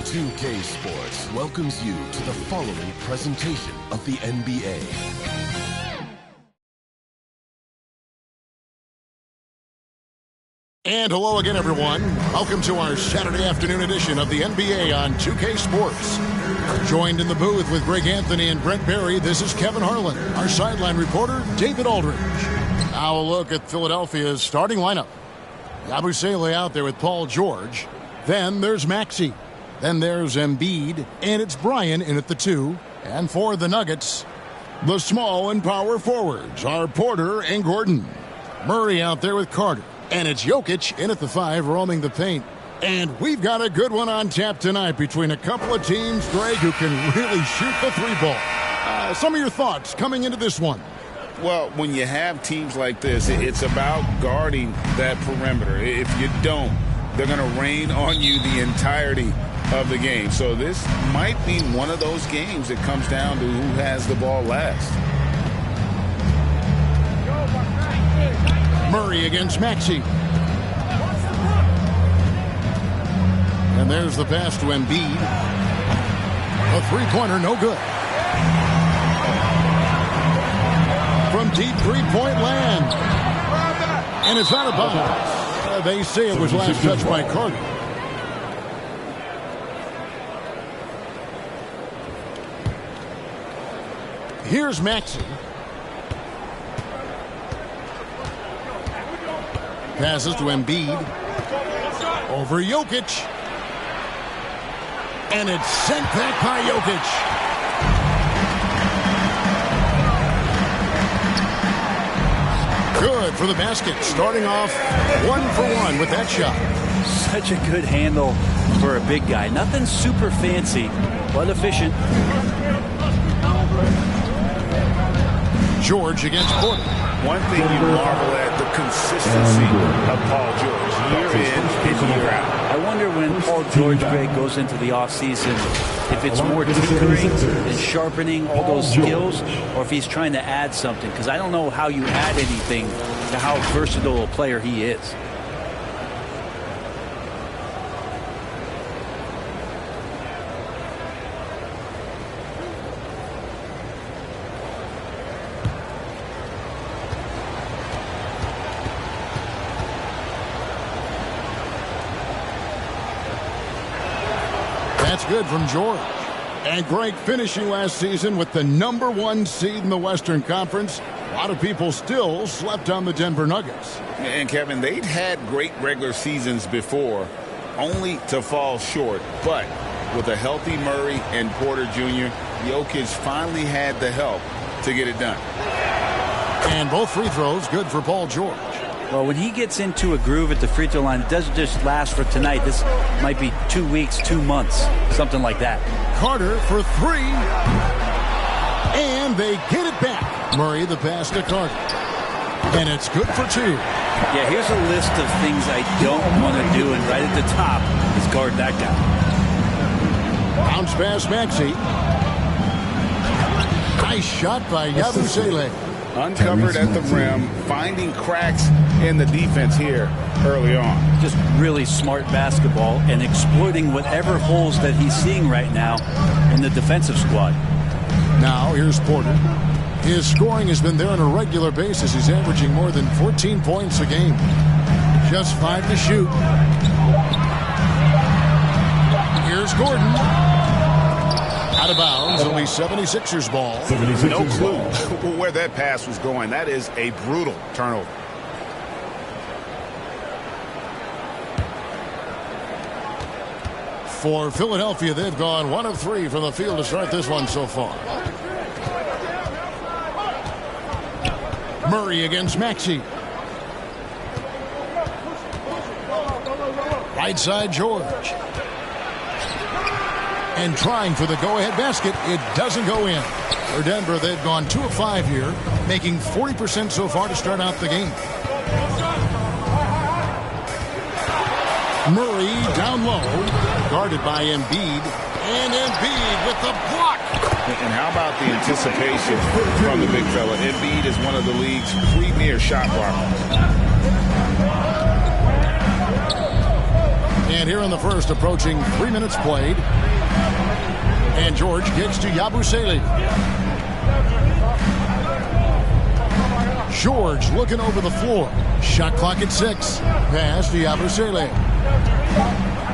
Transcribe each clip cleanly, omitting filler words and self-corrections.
2K Sports welcomes you to the following presentation of the NBA. And hello again, everyone. Welcome to our Saturday afternoon edition of the NBA on 2K Sports. Joined in the booth with Greg Anthony and Brent Barry, this is Kevin Harlan. Our sideline reporter, David Aldridge. Now a look at Philadelphia's starting lineup. Yabusele out there with Paul George. Then there's Maxey. Then there's Embiid. And it's Bryant in at the 2. And for the Nuggets, the small and power forwards are Porter and Gordon. Murray out there with Carter. And it's Jokic in at the 5, roaming the paint. And we've got a good one on tap tonight between a couple of teams, Greg, who can really shoot the 3-ball. Some of your thoughts coming into this one. Well, when you have teams like this, it's about guarding that perimeter. If you don't, they're going to rain on you the entirety of the game. So this might be one of those games that comes down to who has the ball last. Murray against Maxey. And there's the pass to Embiid. A three-pointer, no good. From deep three-point land. And it's out of bounds. They say it was last touched by Carter. Here's Maxey. Passes to Embiid. Over Jokic. And it's sent back by Jokic. Good for the basket. Starting off 1-for-1 with that shot. Such a good handle for a big guy. Nothing super fancy, but efficient. George against Porter. One thing you marvel at, the consistency of Paul George, year in and year out. I wonder when Paul George, Greg, goes into the offseason, if it's more tinkering and sharpening all those skills, or if he's trying to add something. Because I don't know how you add anything to how versatile a player he is. That's good from George. And Greg finishing last season with the #1 seed in the Western Conference. A lot of people still slept on the Denver Nuggets. And Kevin, they'd had great regular seasons before, only to fall short. But with a healthy Murray and Porter Jr., Jokic finally had the help to get it done. And both free throws good for Paul George. Well, when he gets into a groove at the free throw line, it doesn't just last for tonight. This might be 2 weeks, 2 months, something like that. Carter for 3. And they get it back. Murray the pass to Carter. And it's good for 2. Yeah, here's a list of things I don't want to do, and right at the top is guard that guy. Bounce pass Maxey. Nice shot by Yabusele. Uncovered at the rim, finding cracks in the defense here early on. Just really smart basketball and exploiting whatever holes that he's seeing right now in the defensive squad. Now here's Porter. His scoring has been there on a regular basis. He's averaging more than 14 points a game. Just 5 to shoot. Here's Gordon. Out of bounds, only 76ers ball. No clue where that pass was going. That is a brutal turnover. For Philadelphia, they've gone 1 of 3 from the field to start this one so far. Murray against Maxey. Right side George. And trying for the go-ahead basket. It doesn't go in. For Denver, they've gone 2 of 5 here, making 40% so far to start out the game. Murray down low, guarded by Embiid. And Embiid with the block. And how about the anticipation from the big fella? Embiid is one of the league's premier shot blockers. And here in the first, approaching 3 minutes played. And George kicks to Yabusele. George looking over the floor. Shot clock at 6. Pass to Yabusele.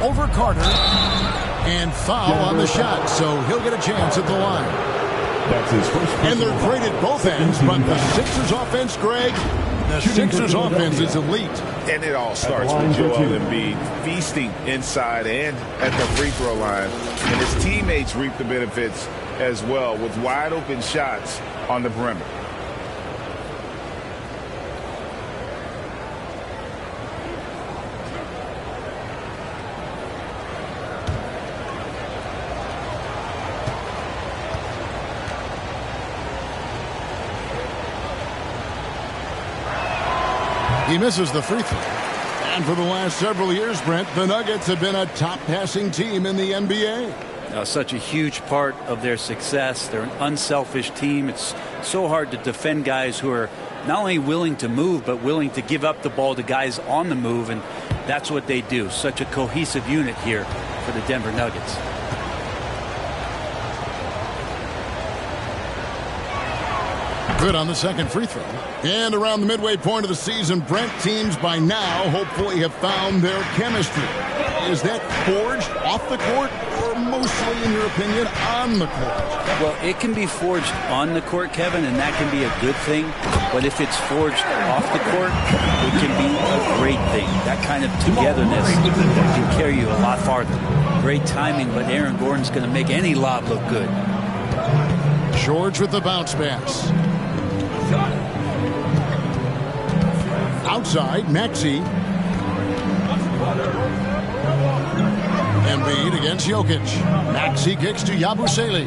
Over Carter. And foul on the shot, so he'll get a chance at the line. That's his first. And they're great at both ends, but the Sixers offense, Greg, the Sixers offense is elite. And it all starts with Joel Embiid feasting inside and at the free throw line. And his teammates reap the benefits as well with wide open shots on the perimeter. He misses the free throw. And for the last several years, Brent, the Nuggets have been a top passing team in the NBA. Such a huge part of their success. They're an unselfish team. It's so hard to defend guys who are not only willing to move, but willing to give up the ball to guys on the move. And that's what they do. Such a cohesive unit here for the Denver Nuggets. Good on the second free throw. And around the midway point of the season, Brent, teams by now hopefully have found their chemistry. Is that forged off the court or mostly, in your opinion, on the court? Well, it can be forged on the court, Kevin, and that can be a good thing. But if it's forged off the court, it can be a great thing. That kind of togetherness can carry you a lot farther. Great timing, but Aaron Gordon's going to make any lob look good. George with the bounce pass. Outside, Maxey. Embiid against Jokic. Maxey kicks to Yabusele.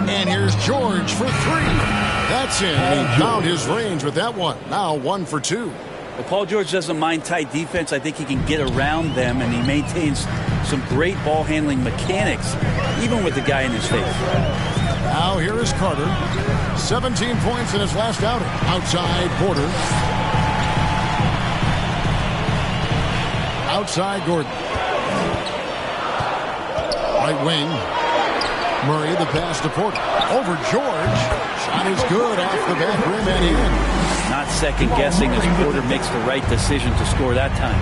And here's George for 3. That's in. He found his range with that one. Now 1 for 2. Well, Paul George doesn't mind tight defense. I think he can get around them, and he maintains some great ball handling mechanics, even with the guy in his face. Now here is Carter. 17 points in his last outing. Outside, Porter. Outside, Gordon. Right wing. Murray, the pass to Porter. Over George. Shot is good off the back rim and in. Not second guessing as Porter makes the right decision to score that time.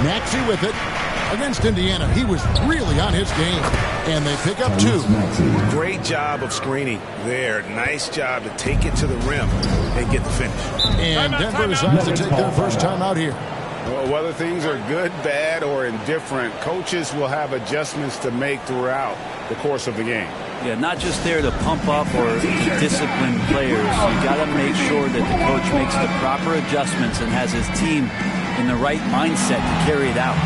Maxey with it. Against Indiana, he was really on his game. And they pick up 2. Great job of screening there. Nice job to take it to the rim and get the finish. And Denver decides to take their first time out here. Well, whether things are good, bad, or indifferent, coaches will have adjustments to make throughout the course of the game. Yeah, not just there to pump up or discipline players. You got to make sure that the coach makes the proper adjustments and has his team in the right mindset to carry it out.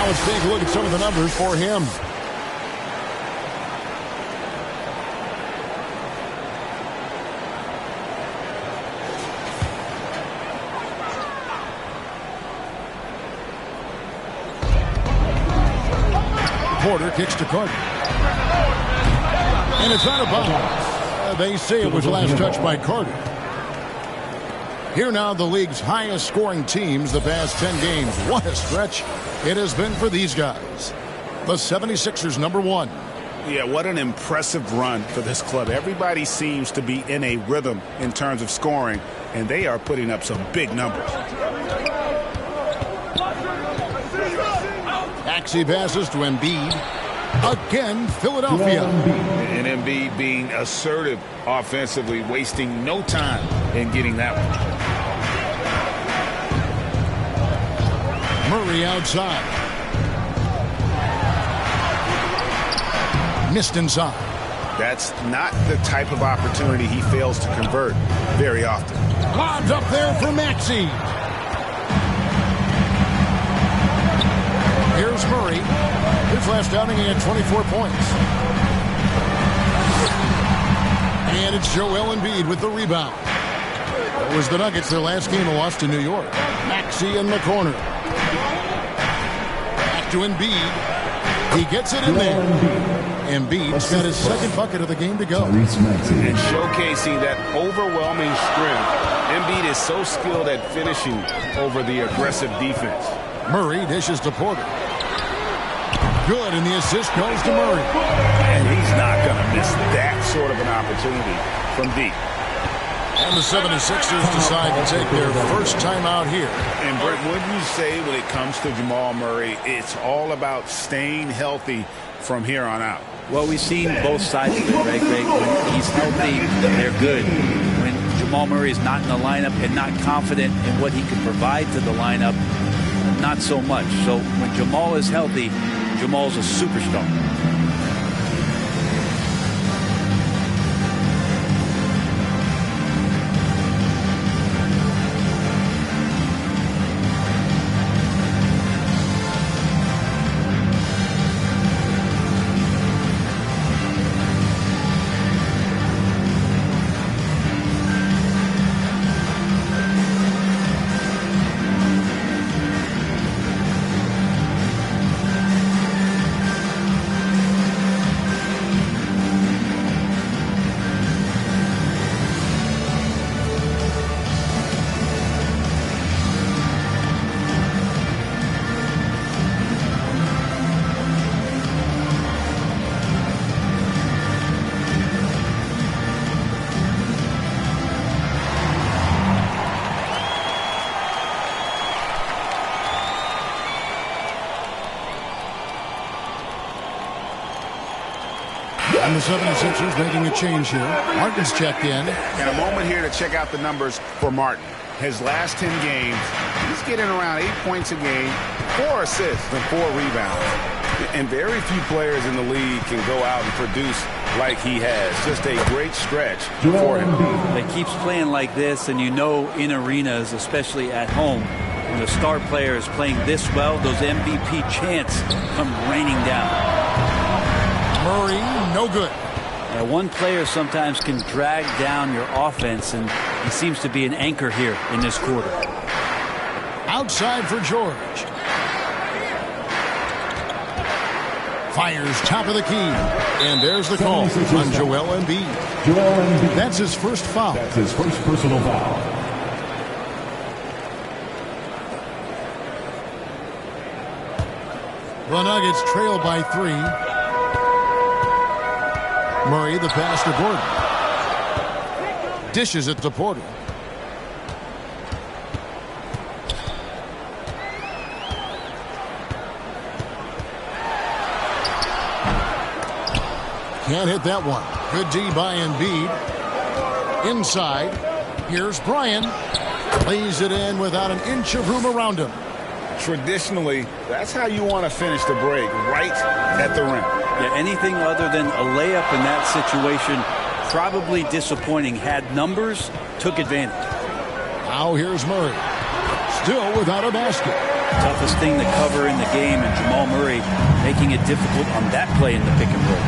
Let's take a look at some of the numbers for him. Porter kicks to Carter. And it's out of bounds. They say it was last touched by Carter. Here now, the league's highest scoring teams the past 10 games. What a stretch it has been for these guys. The 76ers, number 1. Yeah, what an impressive run for this club. Everybody seems to be in a rhythm in terms of scoring, and they are putting up some big numbers. Maxey passes to Embiid. Again, Philadelphia. And Embiid being assertive offensively, wasting no time in getting that one. Murray outside. Missed inside. That's not the type of opportunity he fails to convert very often. Lobs up there for Maxey. Here's Murray. His last outing, he had 24 points. And it's Joel Embiid with the rebound. That was the Nuggets, their last game, a loss to New York. Maxey in the corner. Back to Embiid. He gets it in there. Embiid's got his second bucket of the game to go. And showcasing that overwhelming strength, Embiid is so skilled at finishing over the aggressive defense. Murray dishes to Porter. Good, and the assist goes to Murray. And he's not going to miss that sort of an opportunity from deep. And the 76ers decide to take their first time out here. And Brett, wouldn't you say when it comes to Jamal Murray, it's all about staying healthy from here on out? Well, we've seen both sides of it, right, Greg? When he's healthy, they're good. When Jamal Murray is not in the lineup and not confident in what he can provide to the lineup, not so much. So when Jamal is healthy, Jamal's a superstar. And the 76ers making a change here. Martin's checked in. And a moment here to check out the numbers for Martin. His last 10 games, he's getting around 8 points a game, 4 assists, and 4 rebounds. And very few players in the league can go out and produce like he has. Just a great stretch for him. He keeps playing like this, and you know in arenas, especially at home, when the star player is playing this well, those MVP chants come raining down. Murray, no good. One player sometimes can drag down your offense, and he seems to be an anchor here in this quarter. Outside for George. Fires top of the key. And there's the call on Joel Embiid. That's his first foul. That's his first personal foul. The Nuggets trail by 3. Murray, the pass to Gordon. Dishes it to Porter. Can't hit that one. Good D by Embiid. Inside. Here's Bryant. Lays it in without an inch of room around him. Traditionally, that's how you want to finish the break, right at the rim. Yeah, anything other than a layup in that situation, probably disappointing. Had numbers, took advantage. Now here's Murray. Still without a basket. Toughest thing to cover in the game, and Jamal Murray making it difficult on that play in the pick and roll.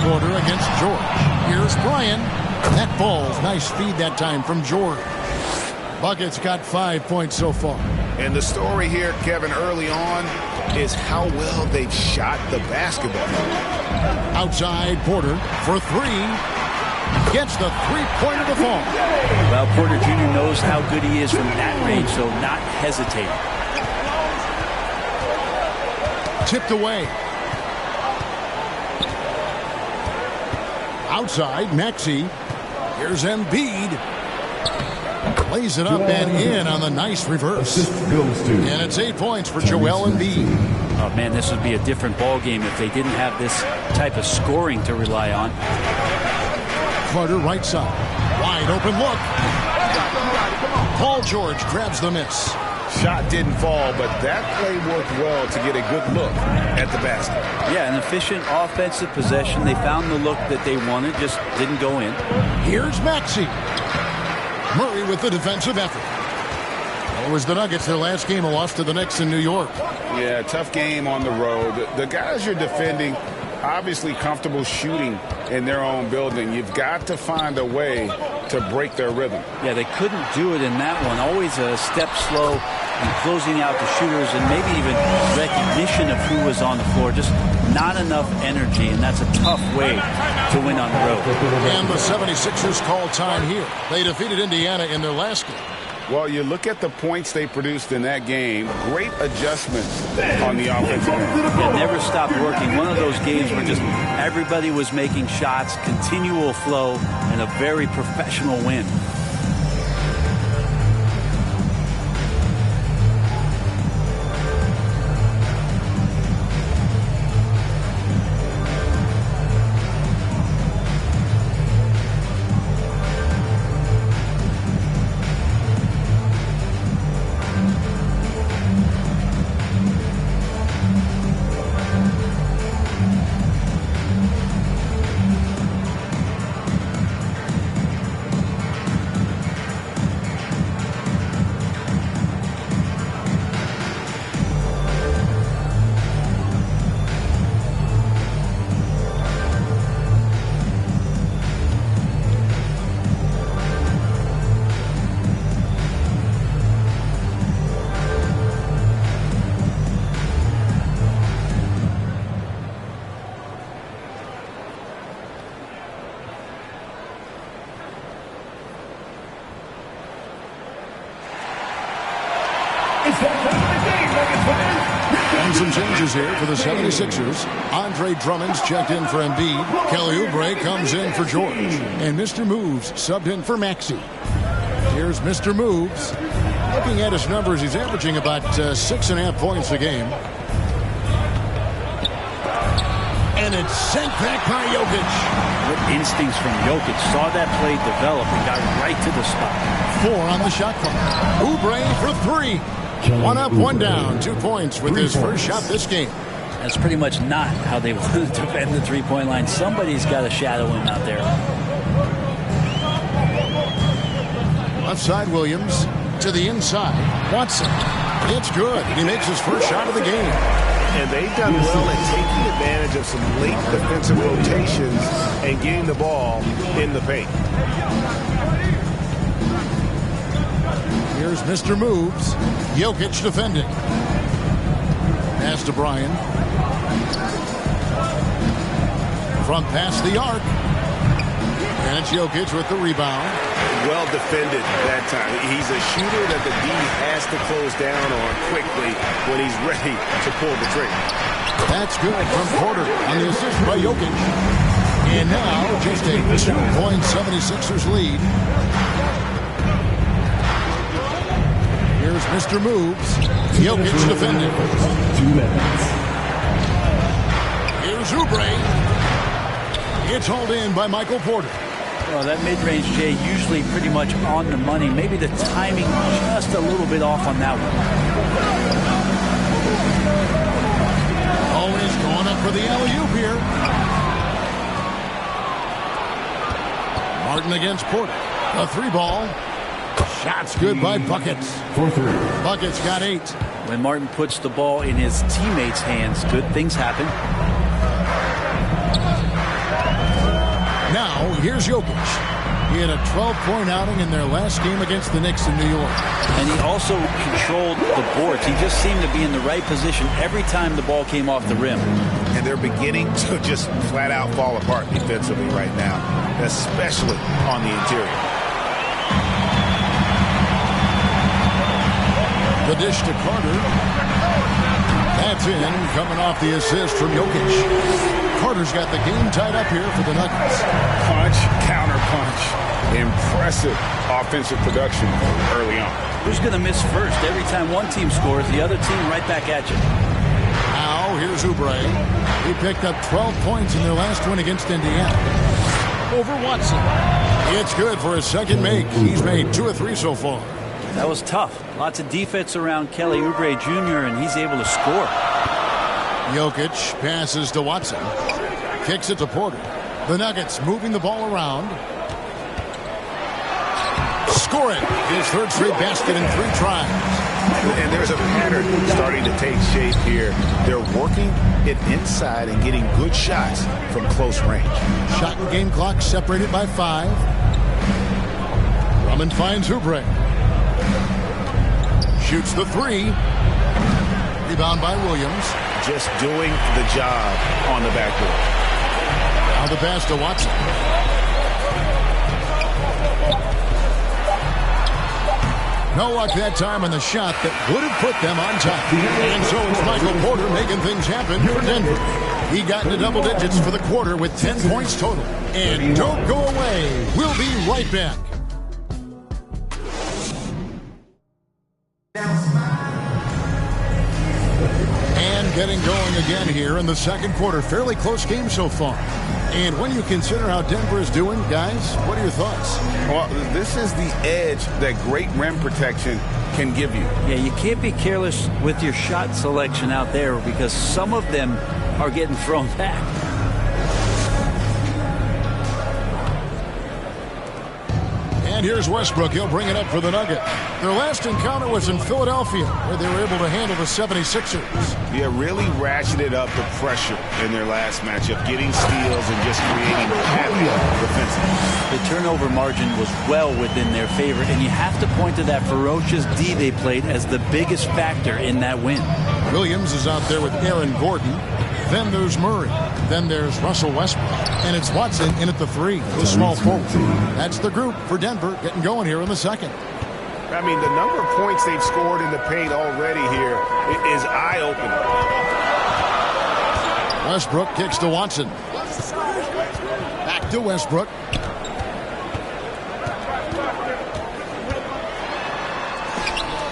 Porter against George. Here's Bryant. That falls. Nice feed that time from George. Bucket's got 5 points so far. And the story here, Kevin, early on is how well they've shot the basketball. Outside, Porter for 3. Gets the three-pointer to fall. Well, Porter Jr. knows how good he is from that range, so not hesitating. Tipped away. Outside, Maxey. Here's Embiid. Lays it up and in on the nice reverse. And it's 8 points for Joel Embiid. Oh, man, this would be a different ball game if they didn't have this type of scoring to rely on. Carter right side. Wide open look. Paul George grabs the miss. Shot didn't fall, but that play worked well to get a good look at the basket. Yeah, an efficient offensive possession. They found the look that they wanted, just didn't go in. Here's Maxey. Murray with the defensive effort. It was the Nuggets, their last game, a loss to the Knicks in New York. Yeah, tough game on the road. The guys you're defending, obviously comfortable shooting in their own building. You've got to find a way to break their rhythm. Yeah, they couldn't do it in that one. Always a step slow and closing out the shooters and maybe even recognition of who was on the floor. Just not enough energy, and that's a tough way to win on the road. And the 76ers called time here. They defeated Indiana in their last game. Well, you look at the points they produced in that game. Great adjustment on the offensive end. Yeah, never stopped working. One of those games where just everybody was making shots, continual flow, and a very professional win. And some changes here for the 76ers. Andre Drummond's checked in for Embiid. Kelly Oubre comes in for George. And Mr. Moves subbed in for Maxey. Here's Mr. Moves. Looking at his numbers, he's averaging about 6.5 points a game. And it's sent back by Jokic. What instincts from Jokic. Saw that play develop and got right to the spot. 4 on the shot clock. Oubre for 3. 1 up, 1 down. 2 points with his first shot this game. That's pretty much not how they want to defend the three-point line. Somebody's got to shadow him out there. Left side, Williams. To the inside. Watson. It's good. He makes his first shot of the game. And they've done well at taking advantage of some late defensive rotations and getting the ball in the paint. Here's Mr. Moves. Jokic defending. Pass to Bryan. From past the arc. And it's Jokic with the rebound. Well defended that time. He's a shooter that the D has to close down on quickly when he's ready to pull the trigger. That's good from Porter on the assist by Jokic. And now just a 2-point 76ers lead. Here's Mr. Moves. Jokic defending. 2 minutes. Here's Oubre. It's hauled in by Michael Porter. Well, that mid-range, Jay, usually pretty much on the money. Maybe the timing just a little bit off on that one. Always going up for the alley-oop here. Martin against Porter. A 3-ball. Shots good by Buckets. 4-3. Buckets got 8. When Martin puts the ball in his teammates' hands, good things happen. Now, here's Jokic. He had a 12-point outing in their last game against the Knicks in New York. And he also controlled the boards. He just seemed to be in the right position every time the ball came off the rim. And they're beginning to just flat out fall apart defensively right now, especially on the interior. The dish to Carter. That's in, coming off the assist from Jokic. Carter's got the game tied up here for the Nuggets. Punch, counter punch. Impressive offensive production early on. Who's going to miss first? Every time one team scores, the other team right back at you. Now, here's Oubre. He picked up 12 points in their last win against Indiana. Over Watson. It's good for his second make. He's made 2 of 3 so far. That was tough. Lots of defense around Kelly Oubre Jr., and he's able to score. Jokic passes to Watson. Kicks it to Porter. The Nuggets moving the ball around. Scoring his third straight basket in 3 tries. And there's a pattern starting to take shape here. They're working it inside and getting good shots from close range. Shot and game clock separated by 5. Drummond finds Oubre. Shoots the 3. Rebound by Williams. Just doing the job on the backboard. Now the pass to Watson. No luck that time on the shot that would have put them on top. And so it's Michael Porter making things happen for Denver. He got into double digits for the quarter with 10 points total. And don't go away. We'll be right back. And getting going again here in the second quarter. Fairly close game so far. And when you consider how Denver is doing, guys, what are your thoughts? Well, this is the edge that great rim protection can give you. Yeah, you can't be careless with your shot selection out there because some of them are getting thrown back. And here's Westbrook. He'll bring it up for the Nuggets. Their last encounter was in Philadelphia, where they were able to handle the 76ers. Yeah, really ratcheted up the pressure in their last matchup, getting steals and just creating havoc defensively. The turnover margin was well within their favor, and you have to point to that ferocious D they played as the biggest factor in that win. Williams is out there with Aaron Gordon. Then there's Murray. Then there's Russell Westbrook. And it's Watson in at the 3, the small forward. That's the group for Denver getting going here in the second. I mean, the number of points they've scored in the paint already here is eye-opening. Westbrook kicks to Watson. Back to Westbrook.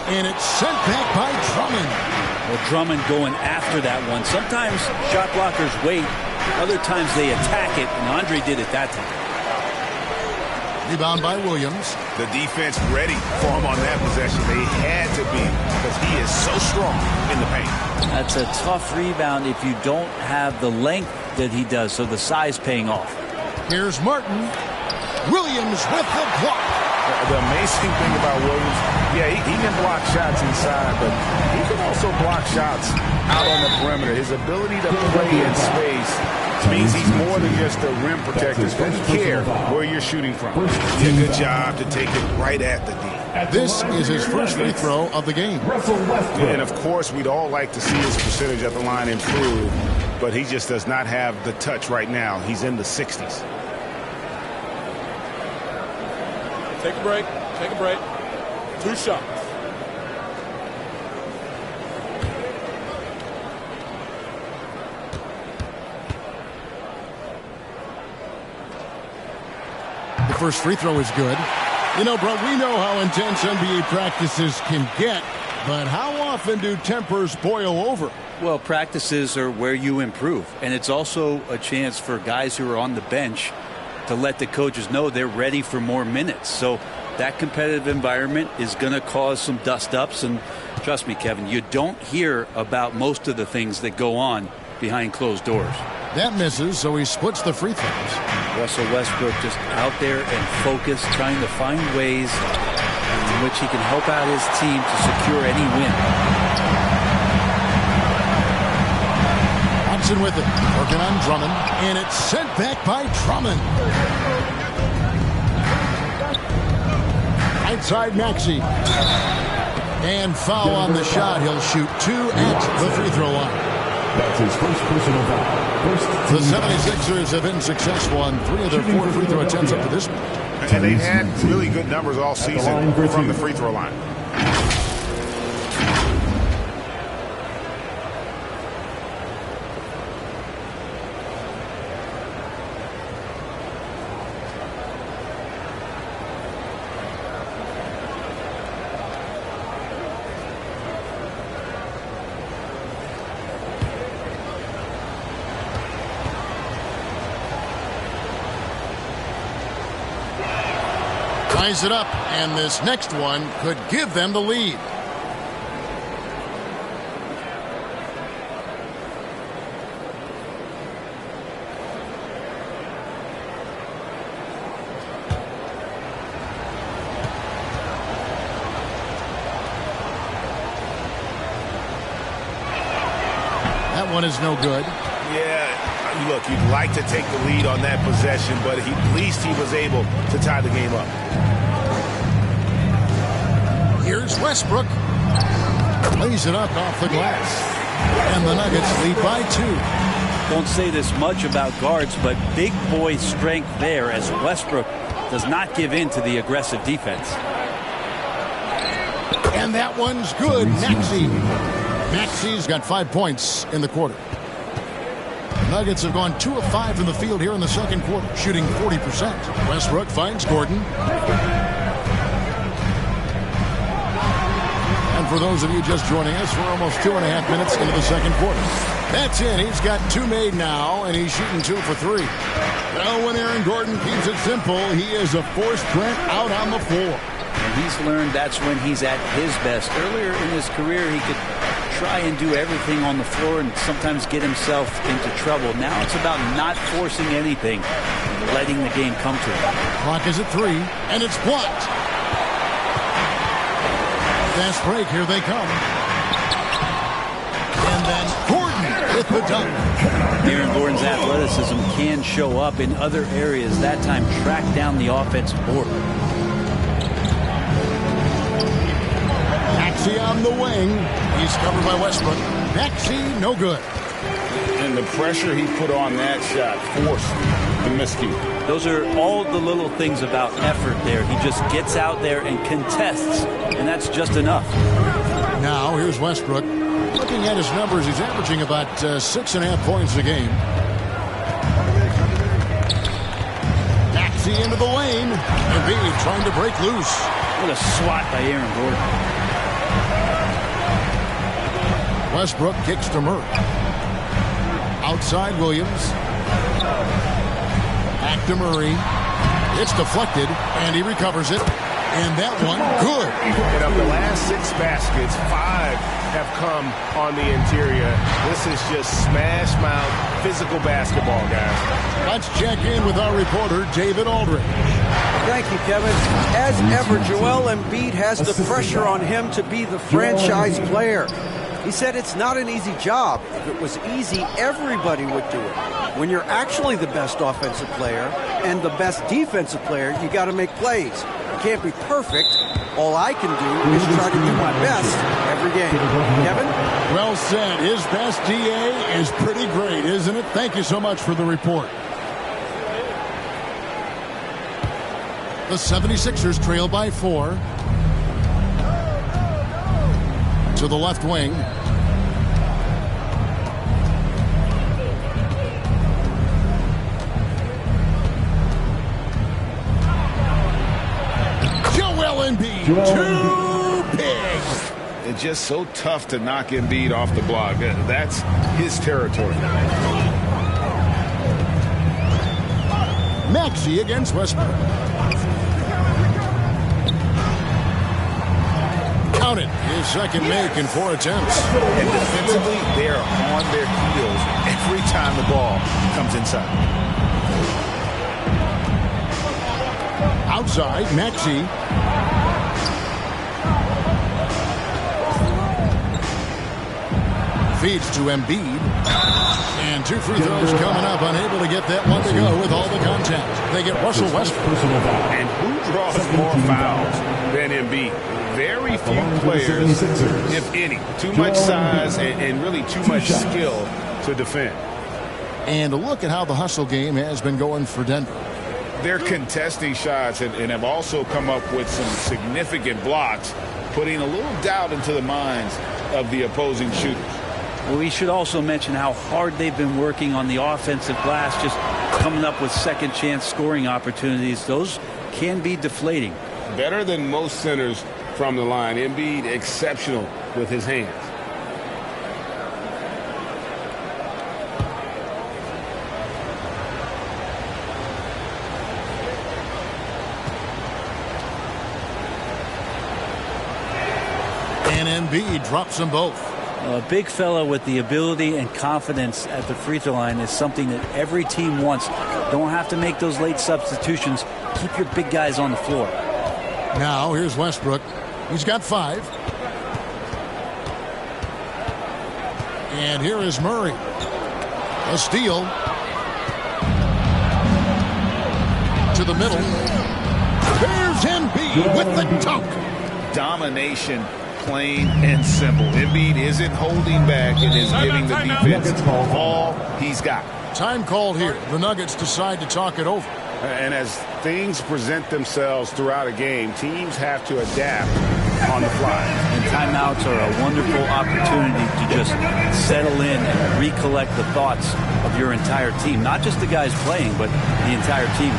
And it's sent back by Drummond. Well, Drummond going after that one. Sometimes shot blockers wait. Other times they attack it, and Andre did it that time. Rebound by Williams. The defense ready for him on that possession. They had to be because he is so strong in the paint. That's a tough rebound if you don't have the length that he does, so the size paying off. Here's Martin. Williams with the block. The amazing thing about Williams, yeah, he can block shots inside, but he can also block shots out on the perimeter. His ability to play in space means he's more than just a rim protector. He doesn't care where you're shooting from. He did a good job to take it right at the D. This is his first free throw of the game. And, of course, we'd all like to see his percentage at the line improve, but he just does not have the touch right now. He's in the 60s. Take a break. Take a break. 2 shots. The first free throw is good. You know, bro, we know how intense NBA practices can get, but how often do tempers boil over? Well, practices are where you improve, and it's also a chance for guys who are on the bench to let the coaches know they're ready for more minutes. So that competitive environment is going to cause some dust-ups, and trust me, Kevin, you don't hear about most of the things that go on behind closed doors. That misses, so he splits the free throws. Russell Westbrook just out there and focused, trying to find ways in which he can help out his team to secure any win. Watson with it, working on Drummond, and it's sent back by Drummond. Right side Maxey. And foul on the shot. He'll shoot 2 at the free throw line. That's his first personal foul. The 76ers have been successful on 3 of their 4 free throw attempts up to this point. And they've had really good numbers all season from the free throw line. Ties it up, and this next one could give them the lead. That one is no good. Yeah, look, you'd like to take the lead on that possession, but at least he was able to tie the game up. Here's Westbrook. Lays it up off the glass. And the Nuggets lead by 2. Don't say this much about guards, but big boy strength there as Westbrook does not give in to the aggressive defense. And that one's good. Maxi's got 5 points in the quarter. Nuggets have gone 2 of 5 in the field here in the second quarter, shooting 40%. Westbrook finds Gordon. And for those of you just joining us, we're almost 2.5 minutes into the second quarter. That's in. He's got 2 made now, and he's shooting 2 for 3. Well, when Aaron Gordon keeps it simple, he is a force print out on the floor. And he's learned that's when he's at his best. Earlier in his career, he could try and do everything on the floor and sometimes get himself into trouble. Now it's about not forcing anything, letting the game come to him. Clock is at 3, and it's blocked. Fast break, here they come. And then Gordon with the dunk. Aaron Gordon's athleticism can show up in other areas. That time, track down the offensive board. Maxey on the wing. He's covered by Westbrook. Maxey, no good. And the pressure he put on that shot forced the miscue. Those are all the little things about effort there. He just gets out there and contests, and that's just enough. Now, here's Westbrook. Looking at his numbers, he's averaging about 6.5 points a game. Maxey into the lane. Embiid trying to break loose. What a swat by Aaron Gordon. Westbrook kicks to Murray. Outside Williams. Back to Murray. It's deflected, and he recovers it. And that one, good. And of the last 6 baskets, 5 have come on the interior. This is just smash mouth physical basketball, guys. Let's check in with our reporter, David Aldridge. Thank you, Kevin. As ever, Joel Embiid has the pressure on him to be the franchise player. He said it's not an easy job. If it was easy, everybody would do it. When you're actually the best offensive player and the best defensive player, you got to make plays. You can't be perfect. All I can do is try to do my best every game. Kevin? Well said. His best DA is pretty great, isn't it? Thank you so much for the report. The 76ers trail by 4. To the left wing. Joel Embiid, too big. It's just so tough to knock Embiid off the block. That's his territory. Maxey against Westbrook. Counted. His second make in 4 attempts. And defensively, they are on their heels every time the ball comes inside. Outside, Maxey. Feeds to Embiid. And 2 free throws coming up. Unable to get that one to go with all the contact. They get Russell Westbrook. And who draws more fouls than Embiid? Very few players, if any. Too much size and really too much skill to defend. And look at how the hustle game has been going for Denver. They're contesting shots and have also come up with some significant blocks, putting a little doubt into the minds of the opposing shooters. We should also mention how hard they've been working on the offensive glass, just coming up with second chance scoring opportunities. Those can be deflating. Better than most centers from the line. Embiid exceptional with his hands. And Embiid drops them both. A big fella with the ability and confidence at the free throw line is something that every team wants. Don't have to make those late substitutions. Keep your big guys on the floor. Now here's Westbrook. He's got 5. And here is Murray. A steal. To the middle. There's Embiid with the dunk. Domination, plain and simple. Embiid isn't holding back and is giving the defense all he's got. Time called here. The Nuggets decide to talk it over. And as things present themselves throughout a game, teams have to adapt on the fly. And timeouts are a wonderful opportunity to just settle in and recollect the thoughts of your entire team. Not just the guys playing, but the entire team.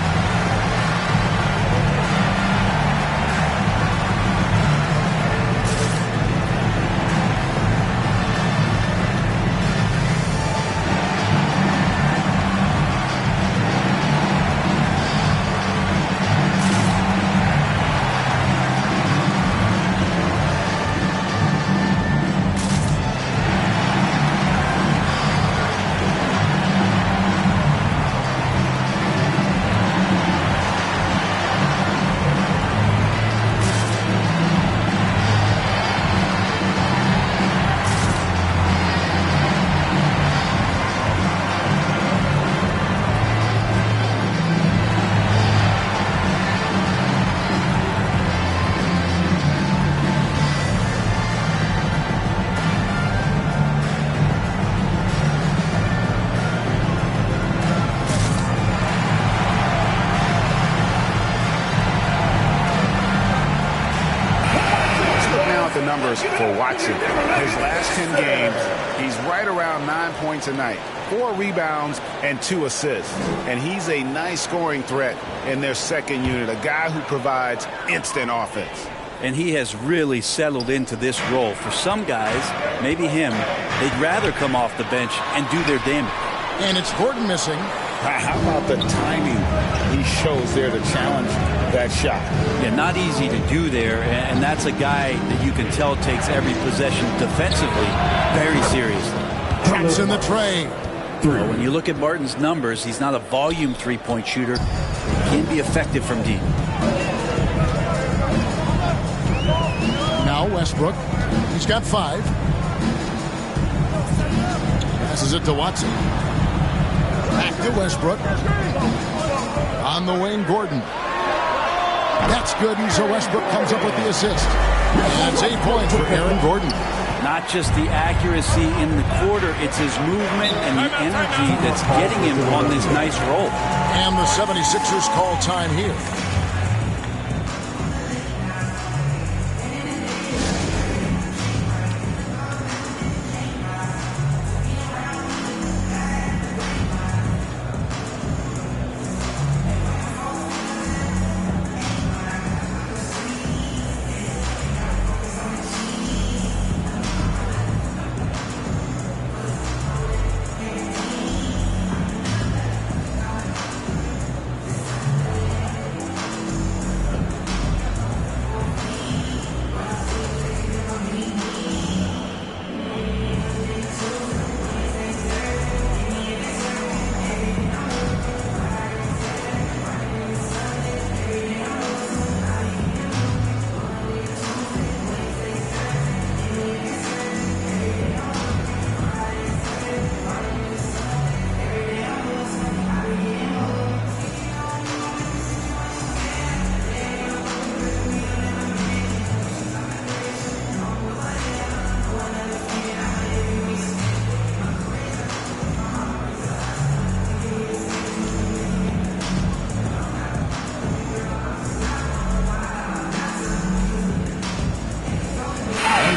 For Watson. His last 10 games, he's right around 9 points a night, 4 rebounds, and 2 assists. And he's a nice scoring threat in their second unit, a guy who provides instant offense. And he has really settled into this role. For some guys, maybe him, they'd rather come off the bench and do their damage. And it's Gordon missing. How about the timing he shows there to challenge that shot? Yeah, not easy to do there, and that's a guy that you can tell takes every possession defensively very seriously. Drops in the tray. Well, when you look at Martin's numbers, he's not a volume three-point shooter. He can be effective from deep. Now Westbrook. He's got 5. Passes it to Watson. Back to Westbrook. On the wing, Gordon. That's good, and so Westbrook comes up with the assist. And that's 8 points for Aaron Gordon. Not just the accuracy in the quarter, it's his movement and the energy that's getting him on this nice roll. And the 76ers call time here.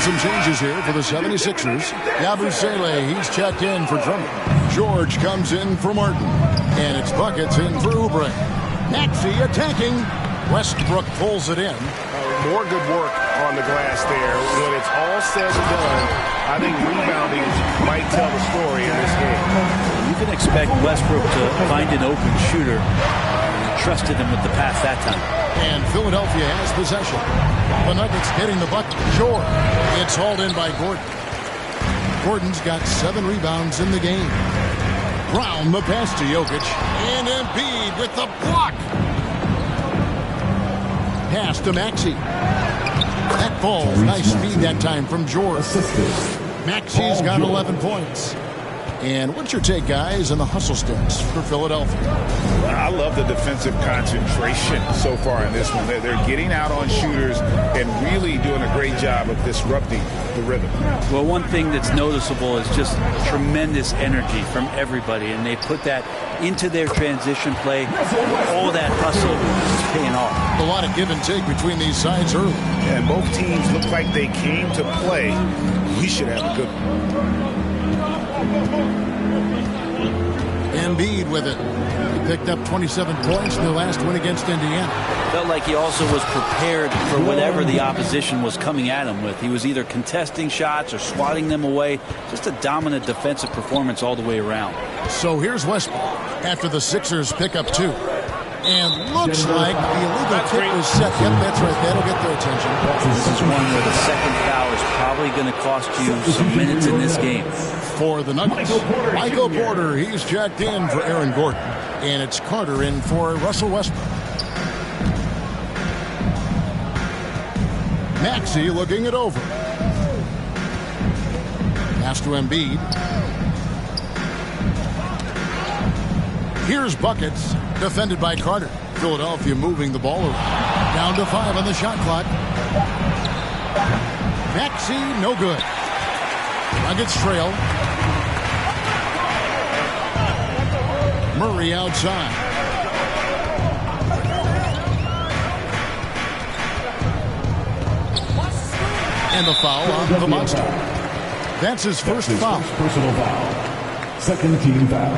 Some changes here for the 76ers. Yabusele, he's checked in for Drummond. George comes in for Martin. And it's buckets in for Oubre. Maxey attacking. Westbrook pulls it in. More good work on the glass there. When it's all said and done, I think rebounding might tell the story in this game. You can expect Westbrook to find an open shooter. trusted him with the pass that time. And Philadelphia has possession. The Nuggets getting the bucket. George. It's hauled in by Gordon. Gordon's got 7 rebounds in the game. Brown the pass to Jokic. And Embiid with the block. Pass to Maxey. That falls. Nice speed that time from George. Maxey's got 11 points. And what's your take, guys, on the hustle steps for Philadelphia? I love the defensive concentration so far in this one. They're getting out on shooters and really doing a great job of disrupting the rhythm. Well, one thing that's noticeable is just tremendous energy from everybody, and they put that into their transition play. All that hustle is paying off. A lot of give and take between these sides early. And both teams look like they came to play. We should have a good one. Embiid with it. He picked up 27 points in the last win against Indiana. Felt like he also was prepared for whatever the opposition was coming at him with. He was either contesting shots or swatting them away. Just a dominant defensive performance all the way around. So here's Westbrook after the Sixers pick up 2. And looks like the illegal kick was set. Yep, that's right. That'll get their attention. This is one where the second foul is probably going to cost you some minutes in this game. For the Nuggets, Michael Porter, he's checked in for Aaron Gordon. And it's Carter in for Russell Westbrook. Maxey looking it over. Pass to Embiid. Here's buckets, defended by Carter. Philadelphia moving the ball around. Down to 5 on the shot clock. Maxey, no good. Nuggets trail. Murray outside. And the foul on the monster. That's his first foul. Personal foul. Second team foul.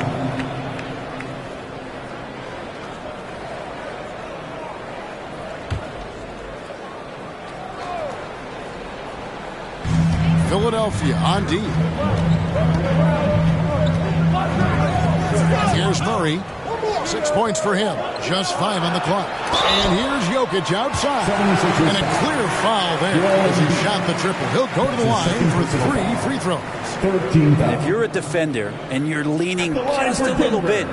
Philadelphia on D. Here's Murray. 6 points for him. Just 5 on the clock. And here's Jokic outside. And a clear foul there as he shot the triple. He'll go to the line for 3 free throws. If you're a defender and you're leaning just a little bit,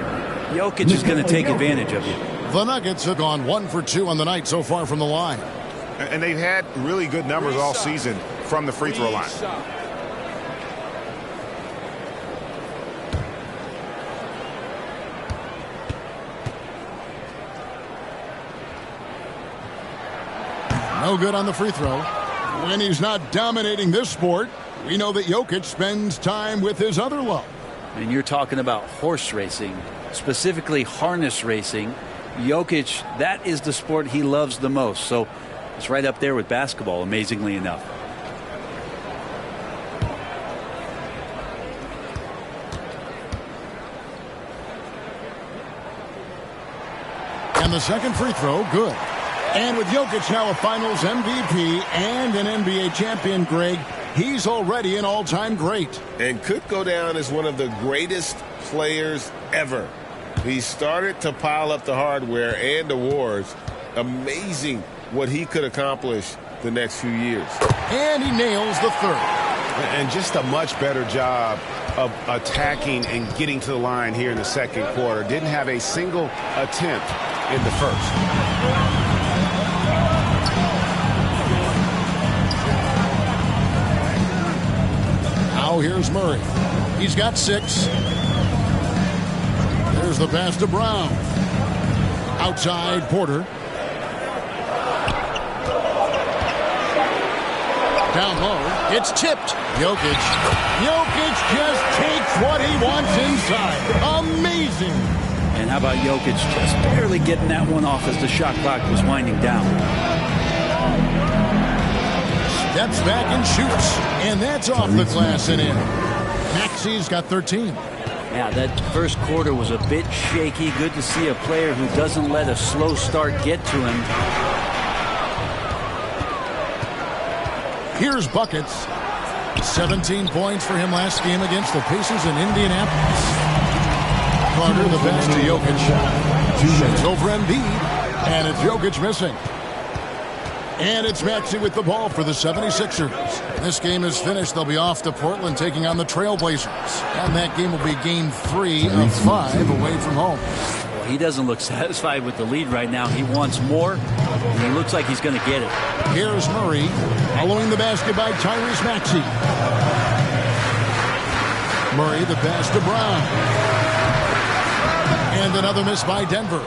Jokic is going to take advantage of you. The Nuggets have gone 1 for 2 on the night so far from the line. And they've had really good numbers all season from the free throw line. No good on the free throw. When he's not dominating this sport, we know that Jokic spends time with his other love. And you're talking about horse racing, specifically harness racing. Jokic, that is the sport he loves the most. So it's right up there with basketball, amazingly enough. And the second free throw, good. And with Jokic now a Finals MVP and an NBA champion, Greg, he's already an all-time great. And could go down as one of the greatest players ever. He started to pile up the hardware and awards. Amazing what he could accomplish the next few years. And he nails the third. And just a much better job of attacking and getting to the line here in the second quarter. Didn't have a single attempt in the first. Now here's Murray. He's got 6. There's the pass to Brown. Outside Porter. Down low. It's tipped. Jokic. Jokic just takes what he wants inside. Amazing. And how about Jokic just barely getting that one off as the shot clock was winding down. Steps back and shoots. And that's off the glass and in. Maxey's got 13. Yeah, that first quarter was a bit shaky. Good to see a player who doesn't let a slow start get to him. Here's buckets. 17 points for him last game against the Pacers in Indianapolis. Carter the pass to Jokic. It's over Embiid, and it's Jokic missing. And it's Maxey with the ball for the 76ers. This game is finished. They'll be off to Portland taking on the Trailblazers. And that game will be game 3 of 5 away from home. Well, he doesn't look satisfied with the lead right now. He wants more, and he looks like he's going to get it. Here's Murray following the basket by Tyrese Maxey. Murray the pass to Brown. And another miss by Denver.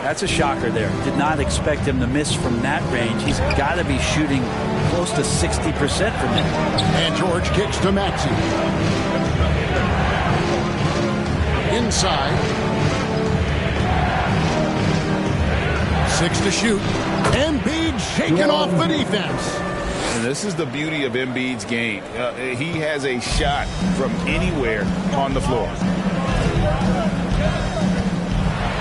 That's a shocker there. Did not expect him to miss from that range. He's got to be shooting close to 60% from it. And George kicks to Maxey. Inside. 6 to shoot. Embiid shaking off the defense. And this is the beauty of Embiid's game. He has a shot from anywhere on the floor.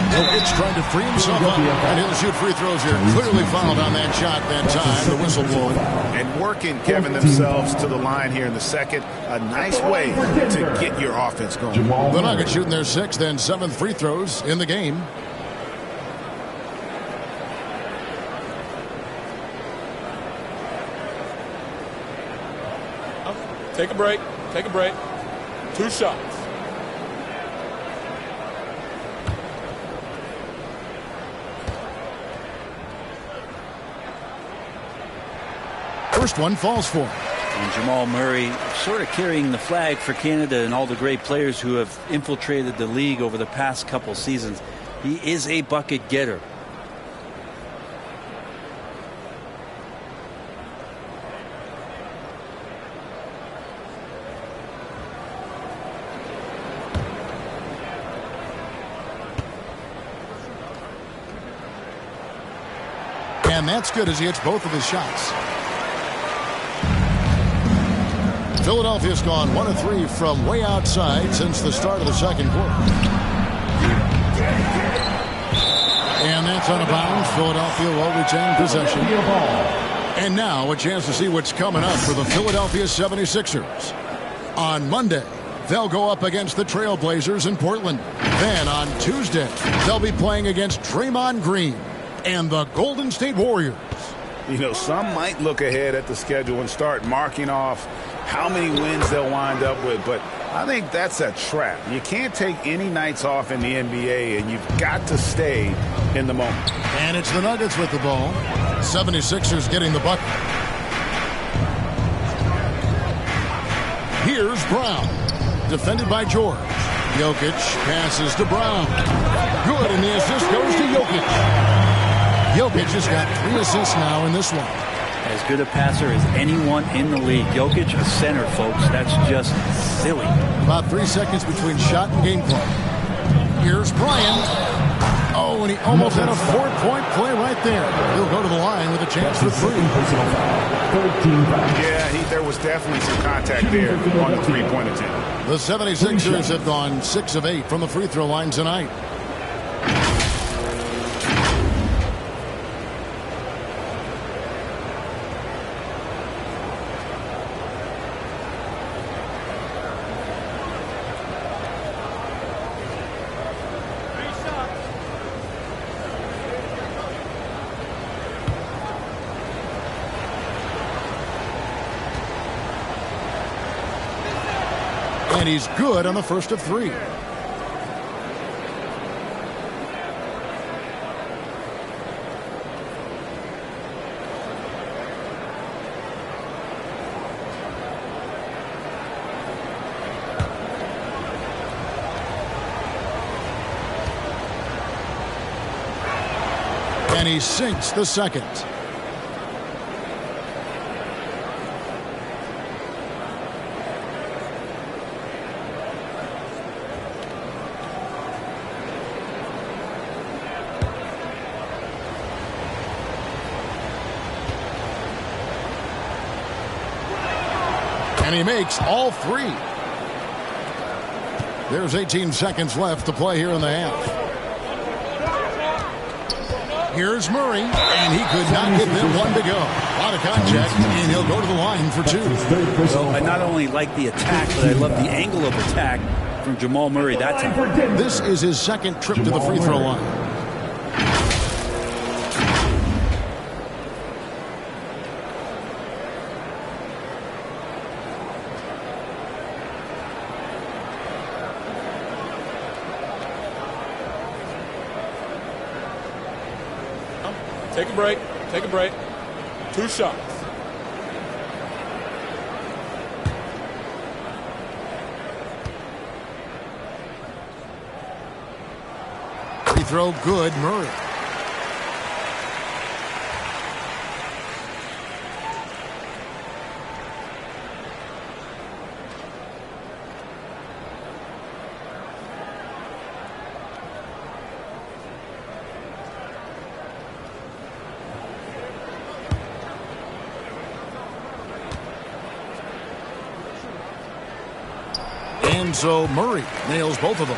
Jokic trying to free himself up, and he'll shoot free throws here. Clearly fouled on that shot that time. The whistle blowing. And working, Kevin, themselves to the line here in the second. A nice way to get your offense going. The Nuggets shooting their 6th and 7th free throws in the game. Take a break. Take a break. 2 shots. First one falls for him. And Jamal Murray sort of carrying the flag for Canada and all the great players who have infiltrated the league over the past couple seasons. He is a bucket getter. And that's good as he hits both of his shots. Philadelphia's gone 1 of 3 from way outside since the start of the second quarter. And that's out of bounds. Philadelphia will retain possession. And now a chance to see what's coming up for the Philadelphia 76ers. On Monday, they'll go up against the Trailblazers in Portland. Then on Tuesday, they'll be playing against Draymond Green and the Golden State Warriors. You know, some might look ahead at the schedule and start marking off how many wins they'll wind up with, but I think that's a trap. You can't take any nights off in the NBA, and you've got to stay in the moment. And it's the Nuggets with the ball. 76ers getting the bucket. Here's Brown. Defended by George. Jokic passes to Brown. Good, and the assist goes to Jokic. Jokic has got 3 assists now in this one. As good a passer as anyone in the league. Jokic, a center, folks. That's just silly. About 3 seconds between shot and game play. Here's Bryant. Oh, and he almost had a 4-point play right there. He'll go to the line with a chance for 3. Yeah, there was definitely some contact there on the 3-point attempt. The 76ers have gone 6 of 8 from the free throw line tonight. And he's good on the first of 3. And he sinks the second. And he makes all 3. There's 18 seconds left to play here in the half. Here's Murray, and he could not get them one to go. A lot of contact, and he'll go to the line for 2. Well, I not only like the attack, but I love the angle of attack from Jamal Murray that time. This is his second trip to the free throw line. Take a break. Take a break. 2 shots. Free throw good, Murray. And so Murray nails both of them.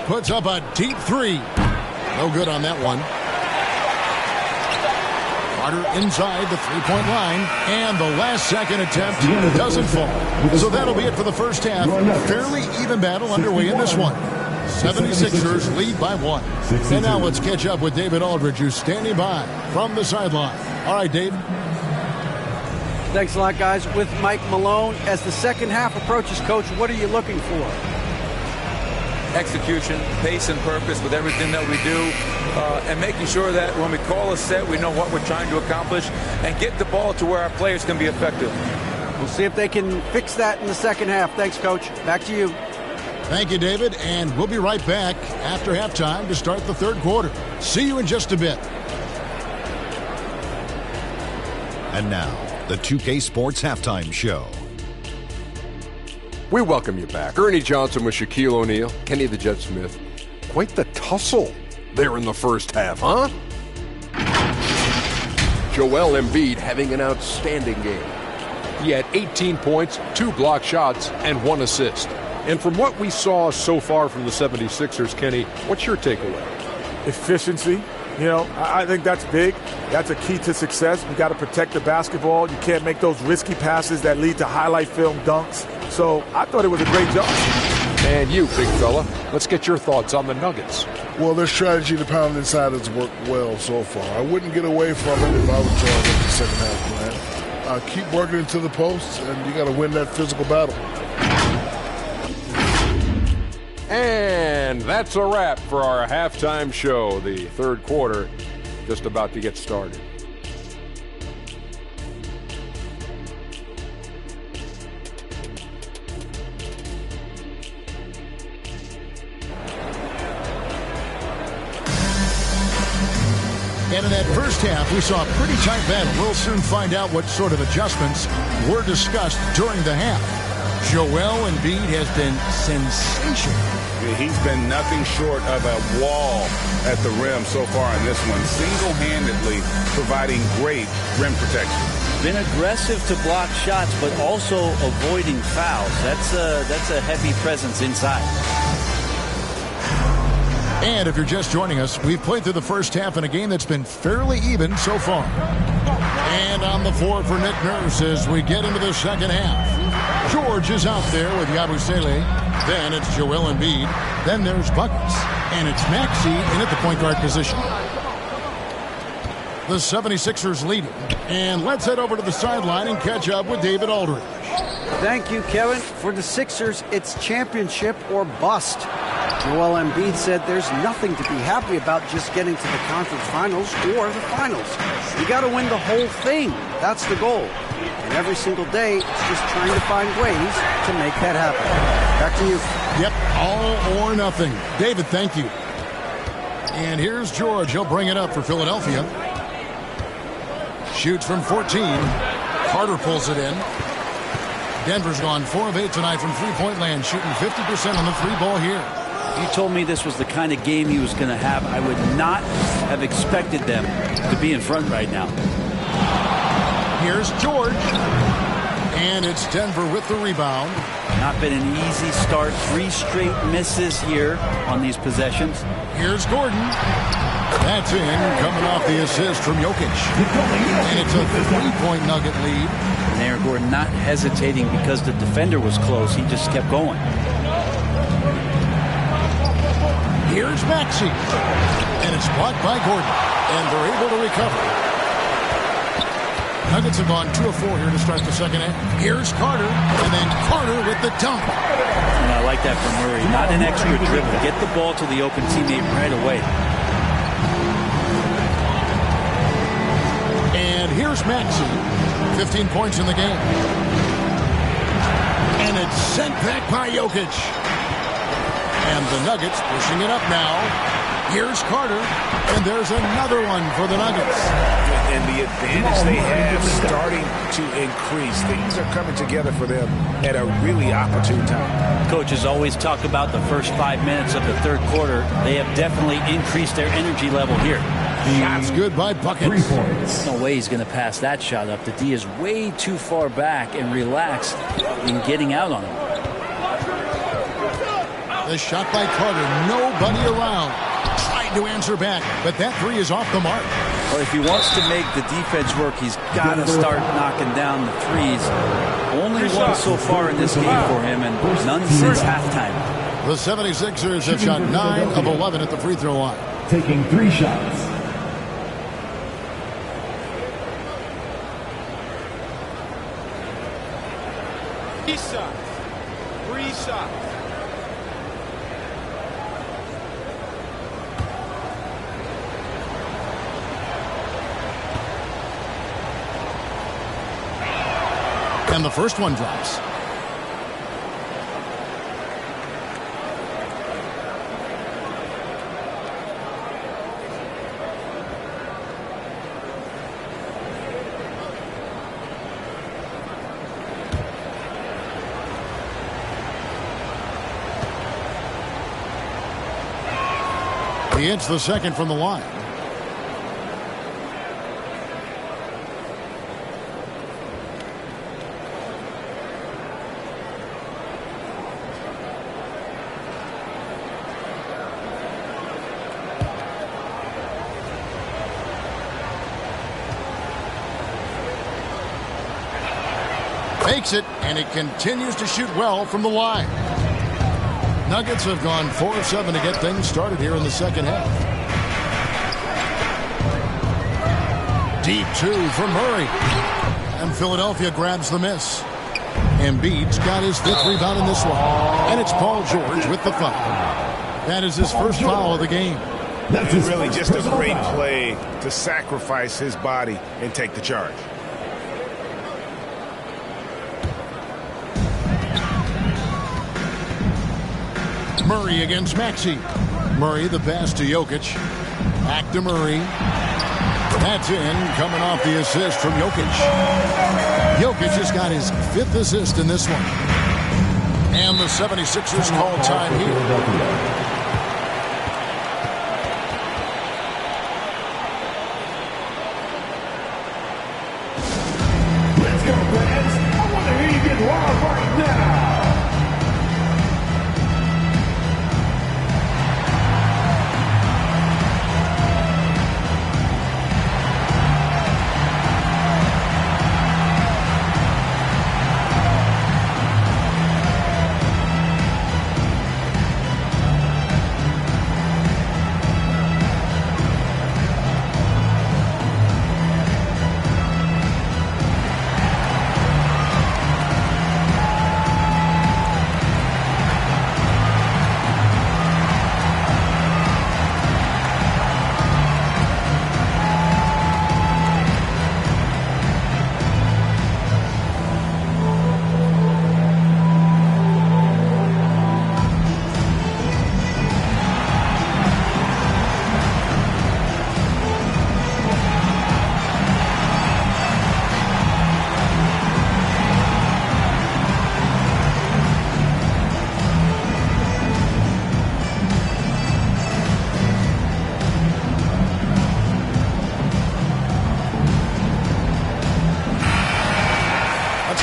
Puts up a deep 3. No good on that one. Carter inside the three-point line. And the last second attempt doesn't fall. So that'll be it for the first half. Fairly even battle underway in this one. 76ers lead by 1. And now let's catch up with David Aldridge, who's standing by from the sideline. All right, Dave. Thanks a lot, guys. With Mike Malone, as the second half approaches, Coach, what are you looking for? Execution, pace, and purpose with everything that we do, and making sure that when we call a set, we know what we're trying to accomplish and get the ball to where our players can be effective. We'll see if they can fix that in the second half. Thanks, Coach. Back to you. Thank you, David, and we'll be right back after halftime to start the third quarter. See you in just a bit. And now, the 2K Sports Halftime Show. We welcome you back. Ernie Johnson with Shaquille O'Neal, Kenny the Jet Smith. Quite the tussle there in the first half, huh? Joel Embiid having an outstanding game. He had 18 points, 2 block shots, and 1 assist. And from what we saw so far from the 76ers, Kenny, what's your takeaway? Efficiency. You know, I think that's big. That's a key to success. You got to protect the basketball. You can't make those risky passes that lead to highlight film dunks. So I thought it was a great job. And you, big fella, let's get your thoughts on the Nuggets. Well, their strategy to pound inside has worked well so far. I wouldn't get away from it if I was trying to the second half plan. Keep working into the post, and you got to win that physical battle. And that's a wrap for our halftime show. The third quarter just about to get started. And in that first half, we saw a pretty tight battle. We'll soon find out what sort of adjustments were discussed during the half. Joel Embiid has been sensational. He's been nothing short of a wall at the rim so far in this one, single-handedly providing great rim protection. Been aggressive to block shots, but also avoiding fouls. That's a heavy presence inside. And if you're just joining us, we've played through the first half in a game that's been fairly even so far. And on the floor for Nick Nurse as we get into the second half. George is out there with Yabusele. Then it's Joel Embiid. Then there's Buckets. And it's Maxey in at the point guard position. The 76ers leading. And let's head over to the sideline and catch up with David Aldridge. Thank you, Kevin. For the Sixers, it's championship or bust. Joel Embiid said there's nothing to be happy about just getting to the conference finals or the finals. You got to win the whole thing. That's the goal. And every single day, it's just trying to find ways to make that happen. Back to you. Yep, all or nothing. David, thank you. And here's George. He'll bring it up for Philadelphia. Shoots from 14. Carter pulls it in. Denver's gone 4 of 8 tonight from three-point land, shooting 50% on the three ball here. You told me this was the kind of game he was going to have. I would not have expected them to be in front right now. Here's George. And it's Denver with the rebound. Not been an easy start. 3 straight misses here on these possessions. Here's Gordon. That's in, coming off the assist from Jokic. And it's a 3-point Nugget lead. And Aaron Gordon not hesitating because the defender was close. He just kept going. Here's Maxey. And it's blocked by Gordon. And they're able to recover. Nuggets have gone 2 of 4 here to start the second half. Here's Carter. And then Carter with the dunk. And I like like that from Murray. Not an extra dribble. Get the ball to the open teammate right away. And here's Maxey. 15 points in the game. And it's sent back by Jokic. And the Nuggets pushing it up now. Here's Carter. And there's another one for the Nuggets. And the advantage they have starting to increase. Things are coming together for them at a really opportune time. Coaches always talk about the first 5 minutes of the third quarter. They have definitely increased their energy level here. Shot's good by Buckets. 3 points. No way he's going to pass that shot up. The D is way too far back and relaxed in getting out on him. The shot by Carter. Nobody around. Tried to answer back, but that three is off the mark. Well, if he wants to make the defense work, he's got to start knocking down the threes. Only one so far in this game for him, and none since halftime. The 76ers have shot 9 of 11 at the free throw line. Taking 3 shots. Three shots. And the first one drops. He hits the second from the line. Makes it, and it continues to shoot well from the line. Nuggets have gone 4 of 7 to get things started here in the second half. Deep 2 for Murray. And Philadelphia grabs the miss. Embiid's got his 5th rebound in this one. And it's Paul George with the foul. That is his first foul of the game. It's really just a great play to sacrifice his body and take the charge. Murray against Maxey. Murray the pass to Jokic. Back to Murray. That's in, coming off the assist from Jokic. Jokic has got his 5th assist in this one. And the 76ers call time here.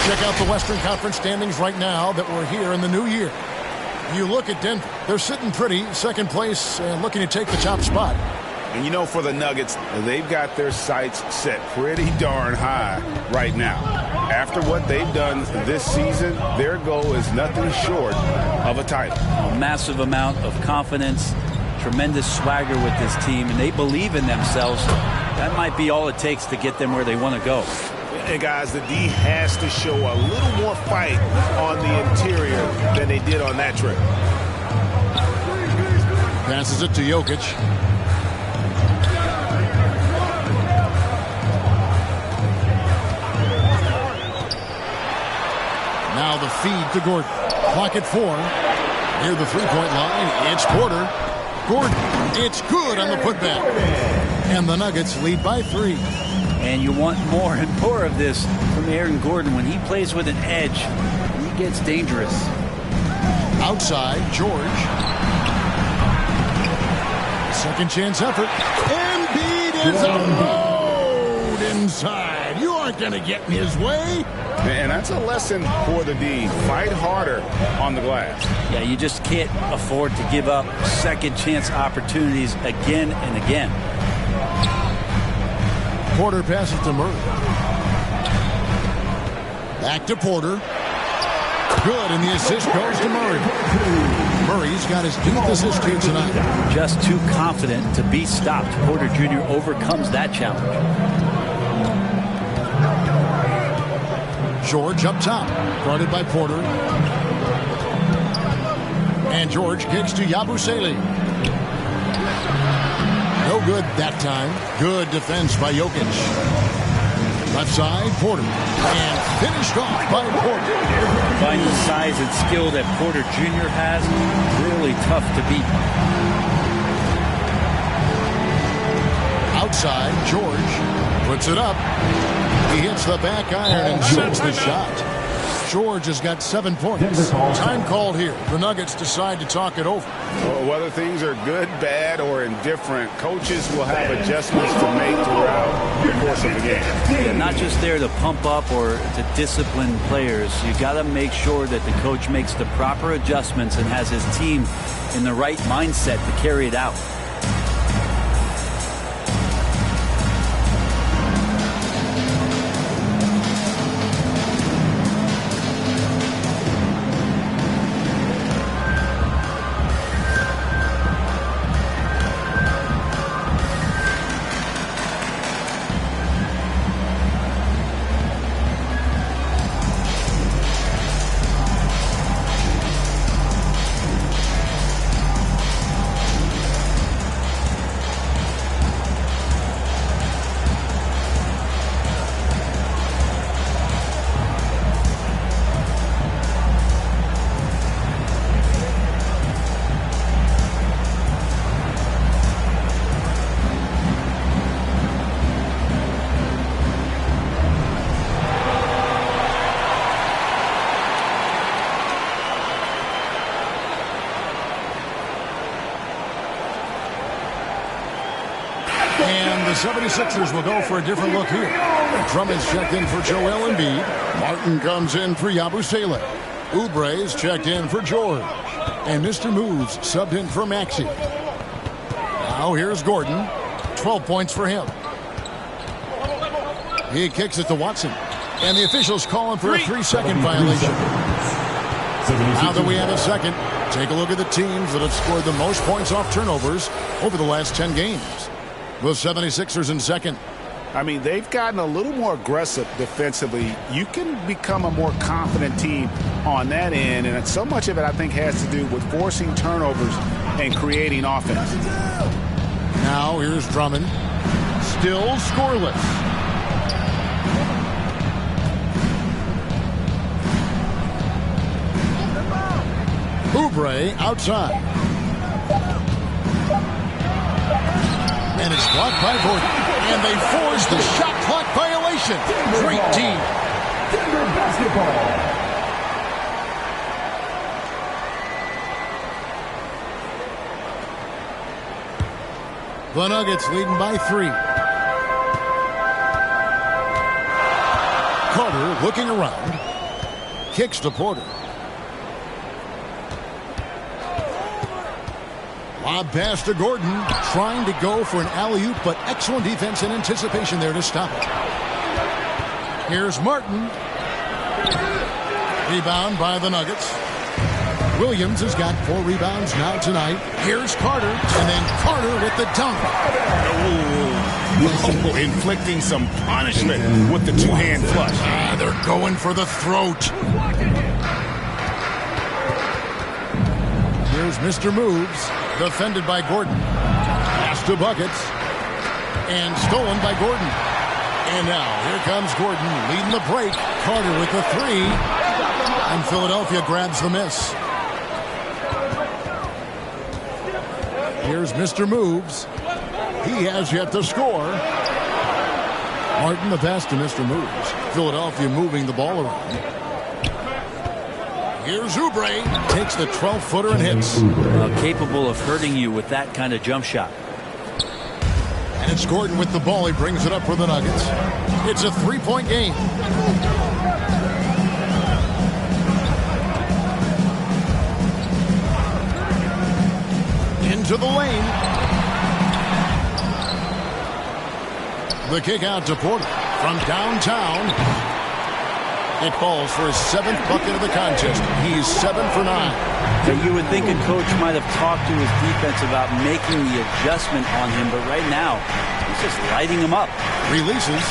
Check out the Western Conference standings right now that we're here in the new year. You look at Denver, they're sitting pretty, second place, and looking to take the top spot. And you know, for the Nuggets, they've got their sights set pretty darn high right now. After what they've done this season, their goal is nothing short of a title. A massive amount of confidence, tremendous swagger with this team, and they believe in themselves. That might be all it takes to get them where they want to go. And guys, the D has to show a little more fight on the interior than they did on that trip. Passes it to Jokic. Now the feed to Gordon. Clock at 4. Near the three-point line, it's Porter. Gordon, it's good on the putback. And the Nuggets lead by 3. And you want more and more of this from Aaron Gordon. When he plays with an edge, he gets dangerous. Outside, George. Second chance effort. Embiid is on road inside. You aren't going to get in his way. And that's a lesson for the D. Fight harder on the glass. Yeah, you just can't afford to give up second chance opportunities again and again. Porter passes to Murray. Back to Porter. Good, and the assist goes to Murray. Murray's got his 8th assist here tonight. Just too confident to be stopped. Porter Jr. overcomes that challenge. George up top, guarded by Porter. And George kicks to Yabusele. No good that time. Good defense by Jokic. Left side, Porter. And finished off by Porter. Find the size and skill that Porter Jr. has. Really tough to beat. Outside, George puts it up. He hits the back iron and sets the shot. George has got 7 points. Time called here. The Nuggets decide to talk it over. Well, whether things are good, bad, or indifferent, coaches will have adjustments to make throughout the course of the game. They're not just there to pump up or to discipline players. You got to make sure that the coach makes the proper adjustments and has his team in the right mindset to carry it out. And the 76ers will go for a different look here. Drummond's checked in for Joel Embiid. Martin comes in for Yabusele. Oubre's checked in for George. And Mr. Moves subbed in for Maxey. Now here's Gordon. 12 points for him. He kicks it to Watson. And the officials call him for a 3-second violation. Now that we have a second, take a look at the teams that have scored the most points off turnovers over the last 10 games. The 76ers in second. I mean, they've gotten a little more aggressive defensively. You can become a more confident team on that end, and so much of it, I think, has to do with forcing turnovers and creating offense. Now here's Drummond. Still scoreless. Oubre outside. And it's blocked by Gordon. And they force the shot clock violation. Great team. Denver basketball. The Nuggets leading by 3. Carter looking around. Kicks to Porter. Lob pass to Gordon, trying to go for an alley-oop, but excellent defense and anticipation there to stop it. Here's Martin. Rebound by the Nuggets. Williams has got 4 rebounds now tonight. Here's Carter, and then Carter with the dunk. Oh, inflicting some punishment with the two-hand flush. They're going for the throat. Here's Mr. Moves, defended by Gordon. Pass to Buckets. And stolen by Gordon. And now, here comes Gordon leading the break. Carter with the three. And Philadelphia grabs the miss. Here's Mr. Moves. He has yet to score. Martin, the pass to Mr. Moves. Philadelphia moving the ball around. Here's Oubre. Takes the 12-footer and hits. Capable of hurting you with that kind of jump shot. And it's Gordon with the ball. He brings it up for the Nuggets. It's a three-point game. Into the lane. The kick out to Porter from downtown. It falls for his 7th bucket of the contest. He's 7 for 9. You would think a coach might have talked to his defense about making the adjustment on him, but right now, he's just lighting him up. Releases.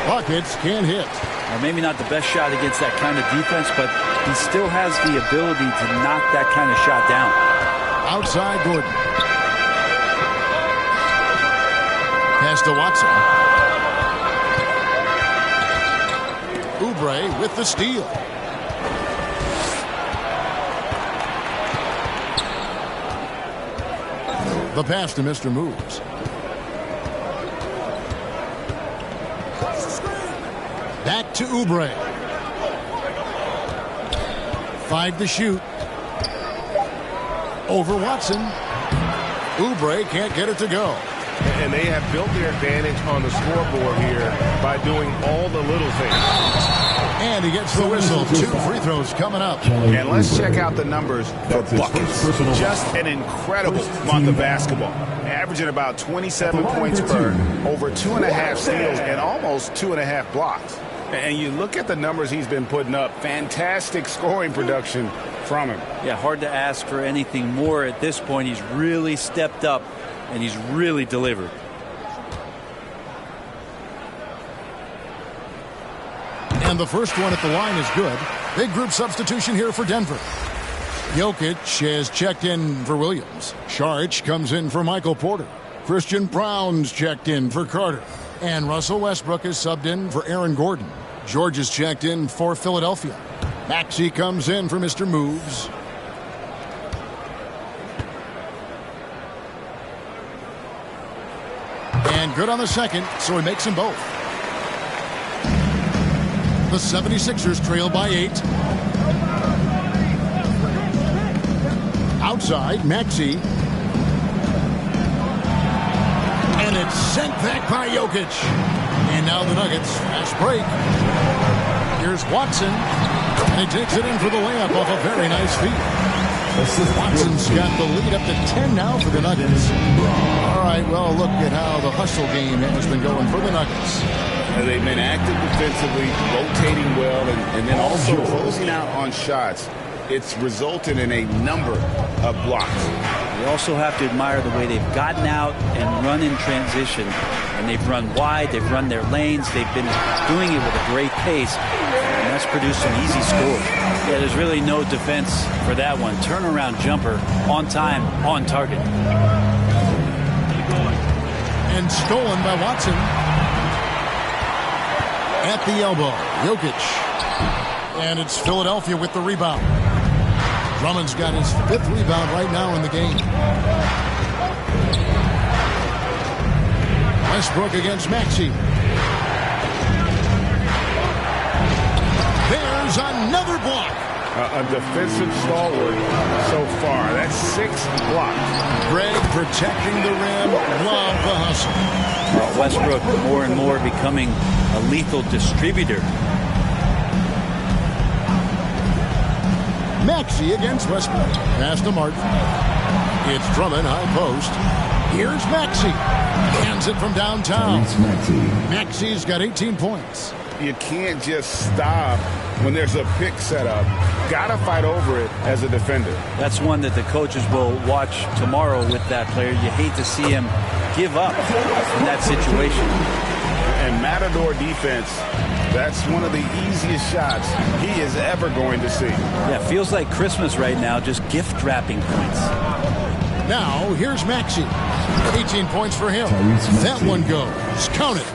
Buckets can't hit. Or maybe not the best shot against that kind of defense, but he still has the ability to knock that kind of shot down. Outside Gordon. Pass to Watson. Oubre with the steal. The pass to Mr. Moves. Back to Oubre. 5 to shoot. Over Watson. Oubre can't get it to go. And they have built their advantage on the scoreboard here by doing all the little things. And he gets the whistle. 2 free throws coming up. And let's check out the numbers for Buckets. Just an incredible month of basketball. Averaging about 27 points per, over 2.5 steals, and almost 2.5 blocks. And you look at the numbers he's been putting up. Fantastic scoring production from him. Yeah, hard to ask for anything more at this point. He's really stepped up, and he's really delivered. And the first one at the line is good. Big group substitution here for Denver. Jokic has checked in for Williams. Saric comes in for Michael Porter. Christian Brown's checked in for Carter. And Russell Westbrook is subbed in for Aaron Gordon. George is checked in for Philadelphia. Maxey comes in for Mr. Moves. And good on the second, so he makes them both. The 76ers trail by 8. Outside, Maxey. And it's sent back by Jokic. And now the Nuggets, fast break. Here's Watson. And he takes it in for the layup off a very nice feed. Watson's got the lead up to 10 now for the Nuggets. All right, well, look at how the hustle game has been going for the Nuggets. They've been active defensively, rotating well, and then also closing out on shots. It's resulted in a number of blocks. You also have to admire the way they've gotten out and run in transition. And they've run wide, they've run their lanes, they've been doing it with a great pace. And that's produced some easy scores. Yeah, there's really no defense for that one. Turnaround jumper, on time, on target. And stolen by Watson. At the elbow, Jokic. And it's Philadelphia with the rebound. Drummond's got his 5th rebound right now in the game. Westbrook against Maxey. There's another block. A defensive stalwart so far. That's 6 blocks. Greg protecting the rim. Love the hustle. Westbrook more and more becoming a lethal distributor. Maxey against Westbrook. Pass to Martin. It's Drummond, high post. Here's Maxey. Hands it from downtown. Maxey's got 18 points. You can't just stop when there's a pick set up. Got to fight over it as a defender. That's one that the coaches will watch tomorrow with that player. You hate to see him give up in that situation. And Matador defense, that's one of the easiest shots he is ever going to see. Yeah, feels like Christmas right now, just gift wrapping points. Now, here's Maxey. 18 points for him. That one goes. Count it.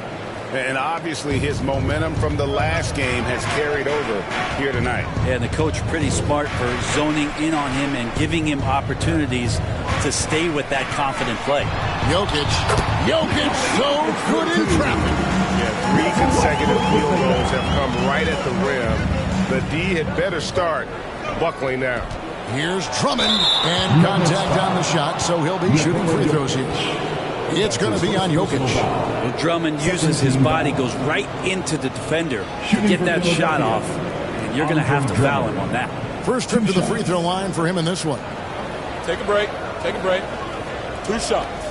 And obviously his momentum from the last game has carried over here tonight. Yeah, and the coach pretty smart for zoning in on him and giving him opportunities to stay with that confident play. Jokic so good in traffic. Yeah, 3 consecutive field goals have come right at the rim. The D had better start buckling now. Here's Drummond, and contact on the shot, so he'll be shooting free throws here. It's going to be on Jokic. Well, Drummond uses his body, goes right into the defender to get that shot off, and you're going to have to foul him on that. First trip to the free throw line for him in this one. Take a break. Take a break. 2 shots.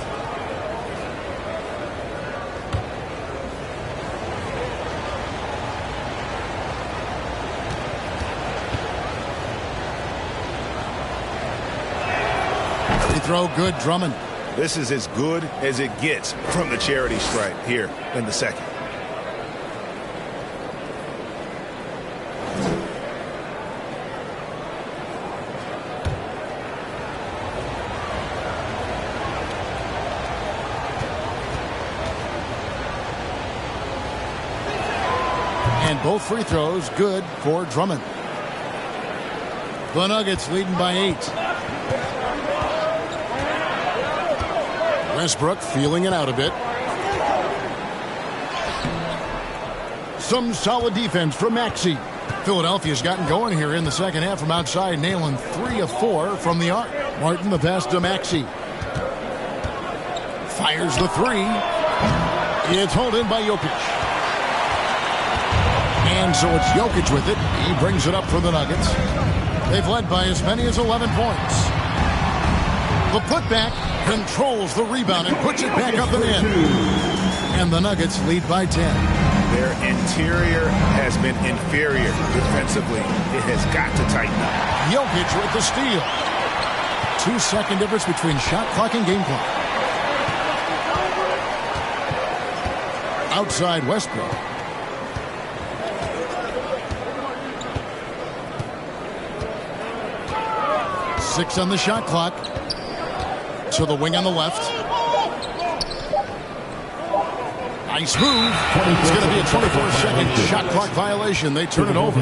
Throw good, Drummond. This is as good as it gets from the charity stripe here in the second. And both free throws good for Drummond. The Nuggets leading by 8. Westbrook feeling it out a bit. Some solid defense from Maxey. Philadelphia's gotten going here in the second half from outside, nailing 3 of 4 from the arc. Martin the pass to Maxey. Fires the 3. It's hauled in by Jokic. And so it's Jokic with it. He brings it up for the Nuggets. They've led by as many as 11 points. The putback controls the rebound and puts it back up and in. And the Nuggets lead by 10. Their interior has been inferior defensively. It has got to tighten up. Jokic with the steal. 2-second difference between shot clock and game clock. Outside Westbrook. Six on the shot clock. To the wing on the left. Nice move. It's going to be a 24-second shot clock violation. They turn it over.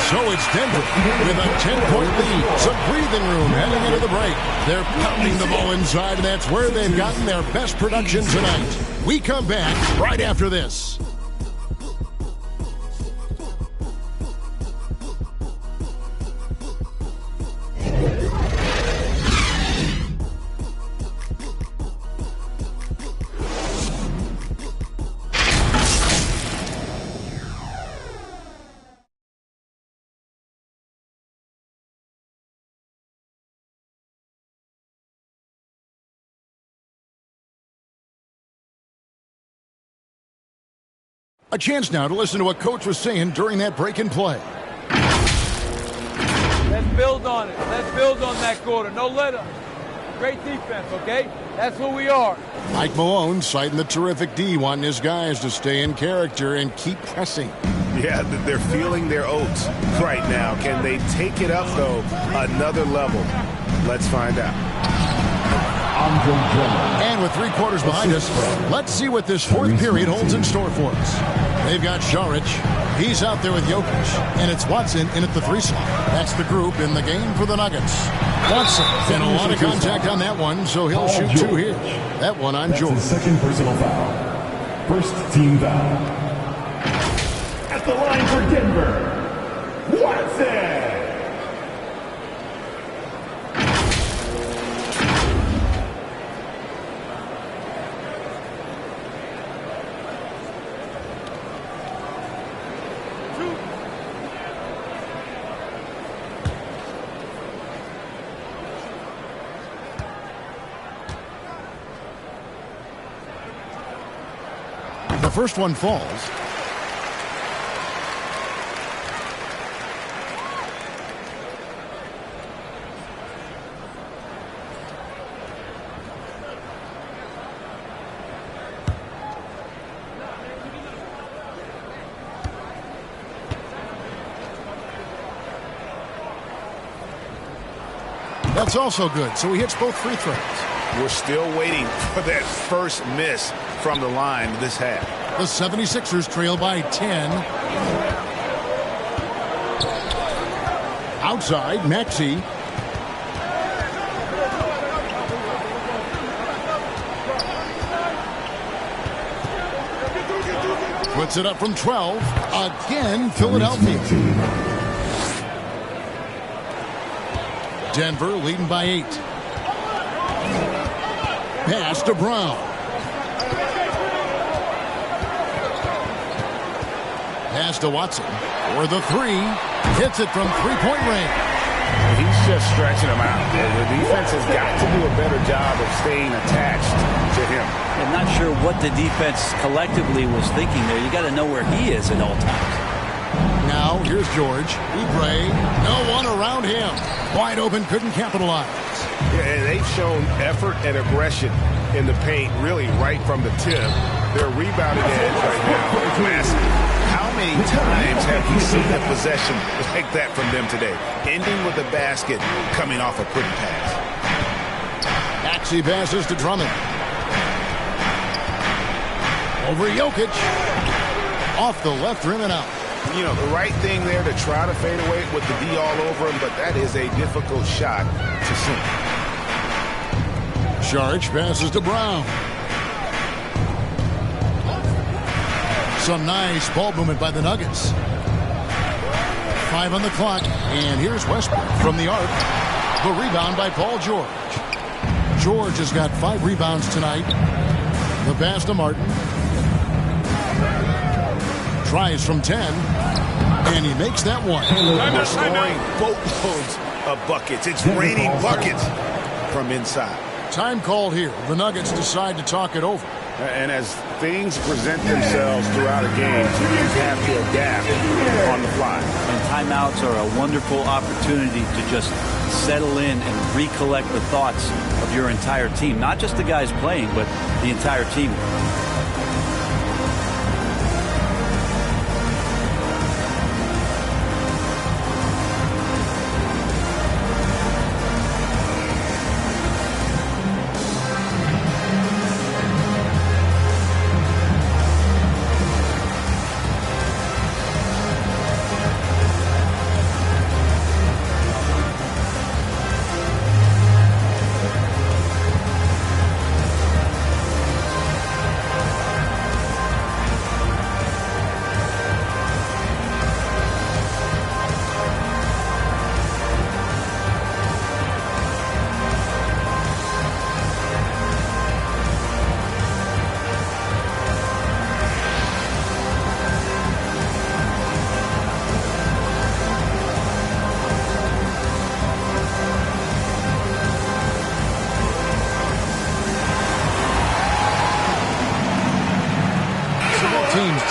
So it's Denver with a 10-point lead. Some breathing room heading into the break. They're pounding the ball inside, and that's where they've gotten their best production tonight. We come back right after this. A chance now to listen to what Coach was saying during that break and play. Let's build on it. Let's build on that quarter. No let up. Great defense, okay? That's who we are. Mike Malone citing the terrific D, wanting his guys to stay in character and keep pressing. Yeah, they're feeling their oats right now. Can they take it up, though, another level? Let's find out. And with 3 quarters behind us, let's see what this fourth period holds in store for us. They've got Šarić. He's out there with Jokic. And it's Watson in at the 3 slot. That's the group in the game for the Nuggets. Watson, and a lot of contact on that one, so he'll shoot 2 here. That one on George. Second personal foul. First team foul. At the line for Denver, Watson. The first one falls. That's also good, so he hits both free throws. We're still waiting for that first miss from the line this half. The 76ers trail by 10. Outside, Maxey. Puts it up from 12. Again, Philadelphia. Denver leading by 8. Pass to Brown. Pass to Watson for the 3. Hits it from three-point range. He's just stretching him out. The defense has got to do a better job of staying attached to him. I'm not sure what the defense collectively was thinking there. You got to know where he is at all times. Now, here's George. Oubre. No one around him. Wide open, couldn't capitalize. Yeah, they've shown effort and aggression in the paint, really right from the tip. Their rebounding edge right now is massive. How many times have you seen a possession like that from them today? Ending with a basket, coming off a pretty pass. Maxey passes to Drummond. Over Jokic. Off the left rim and out. You know, the right thing there to try to fade away with the D all over him, but that is a difficult shot to sink. Saric passes to Brown. Some nice ball movement by the Nuggets. 5 on the clock, and here's Westbrook from the arc. The rebound by Paul George. George has got 5 rebounds tonight. The pass to Martin. Tries from 10, and he makes that one. They're scoring boatloads of buckets. It's raining buckets from inside. Time called here. The Nuggets decide to talk it over. And as things present themselves throughout a game, teams have to adapt on the fly. And timeouts are a wonderful opportunity to just settle in and recollect the thoughts of your entire team. Not just the guys playing, but the entire team.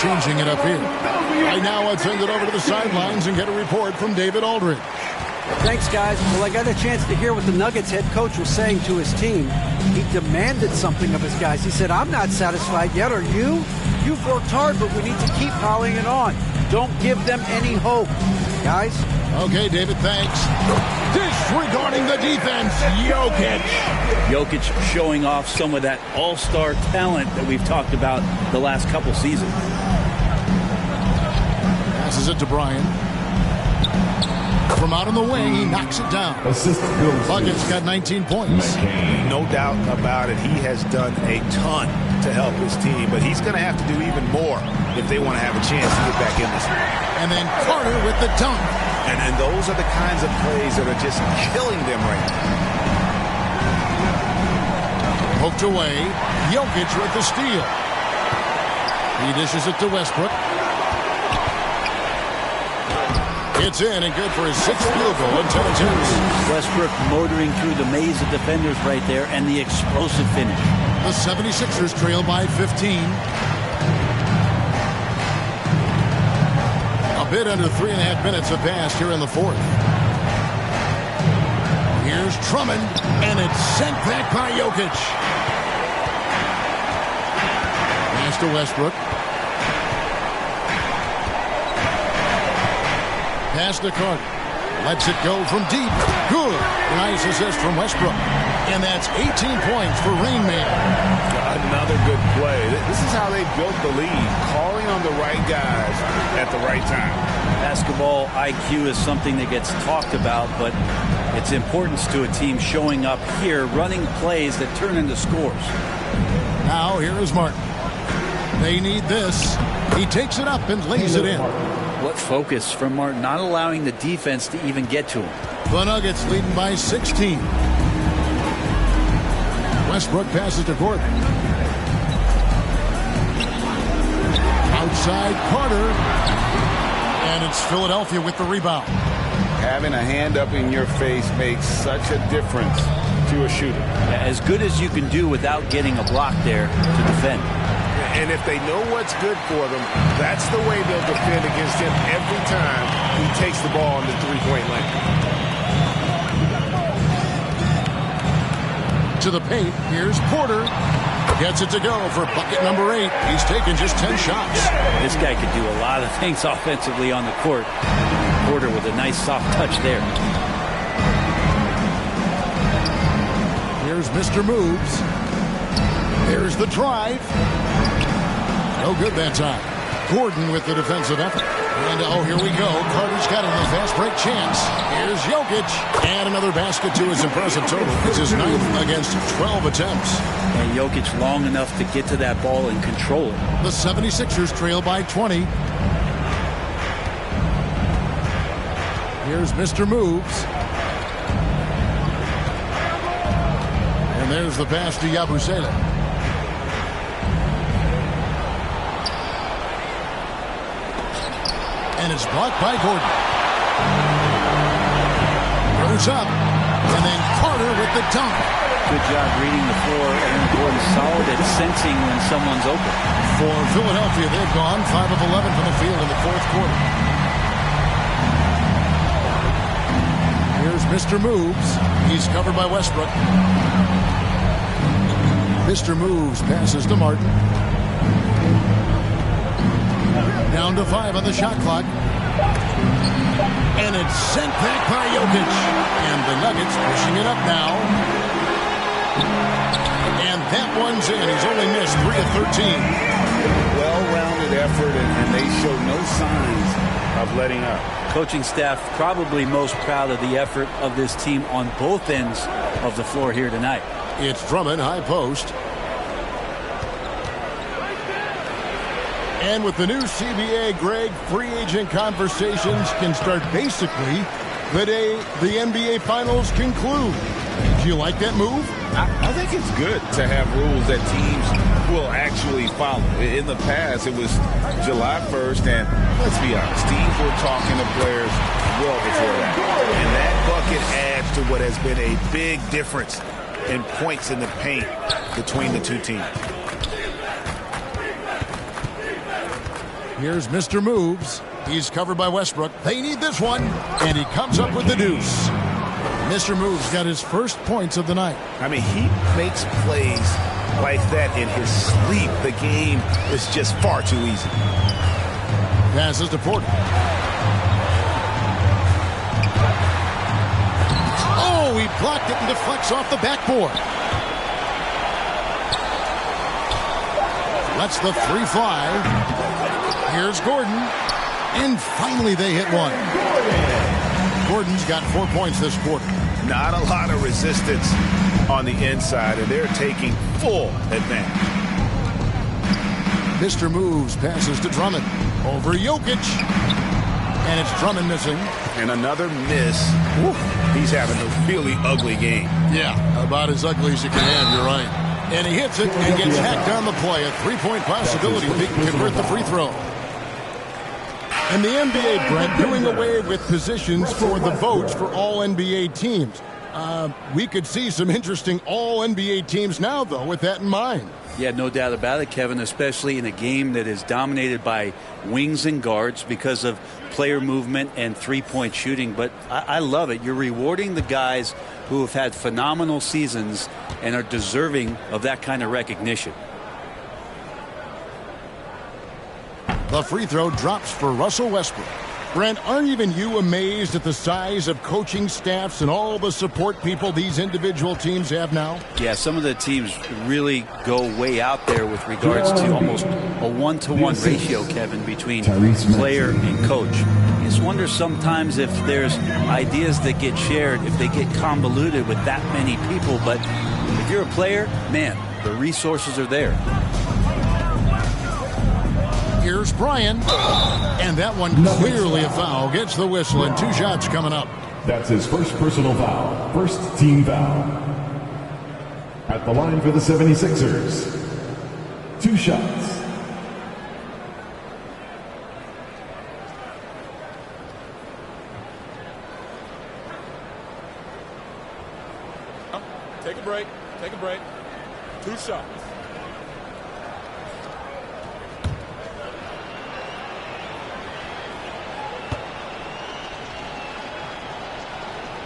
Changing it up here. Right now, I'd send it over to the sidelines and get a report from David Aldridge. Thanks, guys. Well, I got a chance to hear what the Nuggets head coach was saying to his team. He demanded something of his guys. He said, I'm not satisfied yet. Are you? You've worked hard, but we need to keep piling it on. Don't give them any hope. Guys? Okay, David, thanks. Disregarding the defense, Jokic. Jokic showing off some of that all-star talent that we've talked about the last couple seasons. Passes it to Brian. From out on the wing, he knocks it down. Bucket's got 19 points. No doubt about it. He has done a ton to help his team, but he's going to have to do even more if they want to have a chance to get back in this. And then Carter with the dunk. And those are the kinds of plays that are just killing them right now. Poked away. Jokic with the steal. He dishes it to Westbrook. It's in and good for his 6th field goal in 10 attempts. Westbrook motoring through the maze of defenders right there, and the explosive finish. The 76ers trail by 15. bit under 3.5 minutes have passed here in the fourth. Here's Drummond, and it's sent back by Jokic. Pass to Westbrook. Pass to Carter. Lets it go from deep. Good. Nice assist from Westbrook. And that's 18 points for Rain Man. Another good play. This is how they built the lead. Calling on the right guys at the right time. Basketball IQ is something that gets talked about, but its importance to a team showing up here, running plays that turn into scores. Now here is Martin. They need this. He takes it up and lays it in. What focus from Martin, not allowing the defense to even get to him. The Nuggets leading by 16. Westbrook passes to Gordon. Outside Carter. And it's Philadelphia with the rebound. Having a hand up in your face makes such a difference to a shooter. As good as you can do without getting a block there to defend. And if they know what's good for them, that's the way they'll defend against him every time he takes the ball in the three-point line. To the paint, here's Porter. Gets it to go for bucket number 8. He's taken just 10 shots. This guy could do a lot of things offensively on the court. Porter with a nice soft touch there. Here's Mr. Moves. There's the drive. No good that time. Gordon with the defensive effort. And oh, here we go. Carter's got another fast break chance. Here's Jokic. And another basket to his impressive total. It's his 9th against 12 attempts. And Jokic long enough to get to that ball and control it. The 76ers trail by 20. Here's Mr. Moves. And there's the pass to Yabusele. And it's blocked by Gordon. Goes up. And then Carter with the dunk. Good job reading the floor. Aaron Gordon solid at sensing when someone's open. For Philadelphia, they've gone 5 of 11 from the field in the fourth quarter. Here's Mr. Moves. He's covered by Westbrook. Mr. Moves passes to Martin. Down to 5 on the shot clock. And it's sent back by Jokic. And the Nuggets pushing it up now. And that one's in. He's only missed 3 of 13. Well-rounded effort, and they show no signs of letting up. Coaching staff probably most proud of the effort of this team on both ends of the floor here tonight. It's Drummond, high post. And with the new CBA, Greg, free agent conversations can start basically the day the NBA Finals conclude. Do you like that move? I think it's good to have rules that teams will actually follow. In the past, it was July 1st, and let's be honest, teams were talking to players well before that. And that bucket adds to what has been a big difference in points in the paint between the two teams. Here's Mr. Moves. He's covered by Westbrook. They need this one. And he comes up with the deuce. Mr. Moves got his first points of the night. I mean, he makes plays like that in his sleep. The game is just far too easy. Passes to Porter. Oh, he blocked it and deflects off the backboard. Lets the 3 fly. Here's Gordon. And finally they hit one. Gordon's got 4 points this quarter. Not a lot of resistance on the inside, and they're taking full advantage. Mr. Moves passes to Drummond. Over Jokic. And it's Drummond missing. And another miss. Woo. He's having a really ugly game. Yeah, about as ugly as you can have, you're right. And he hits it and gets hacked on the play. A 3-point possibility if he can convert the free throw. And the NBA, Brent, doing away with positions for the votes for all NBA teams. We could see some interesting all-NBA teams now, though, with that in mind. Yeah, no doubt about it, Kevin, especially in a game that is dominated by wings and guards because of player movement and three-point shooting. But I love it. You're rewarding the guys who have had phenomenal seasons and are deserving of that kind of recognition. The free throw drops for Russell Westbrook. Brent, aren't even you amazed at the size of coaching staffs and all the support people these individual teams have now? Yeah, some of the teams really go way out there with regards to almost a one-to-one ratio, Kevin, between player and coach. You just wonder sometimes if there's ideas that get shared, if they get convoluted with that many people. But if you're a player, man, the resources are there. Here's Bryan, and that one clearly a foul. Gets the whistle, and 2 shots coming up. That's his first personal foul. First team foul. At the line for the 76ers. 2 shots. Take a break. Take a break. 2 shots.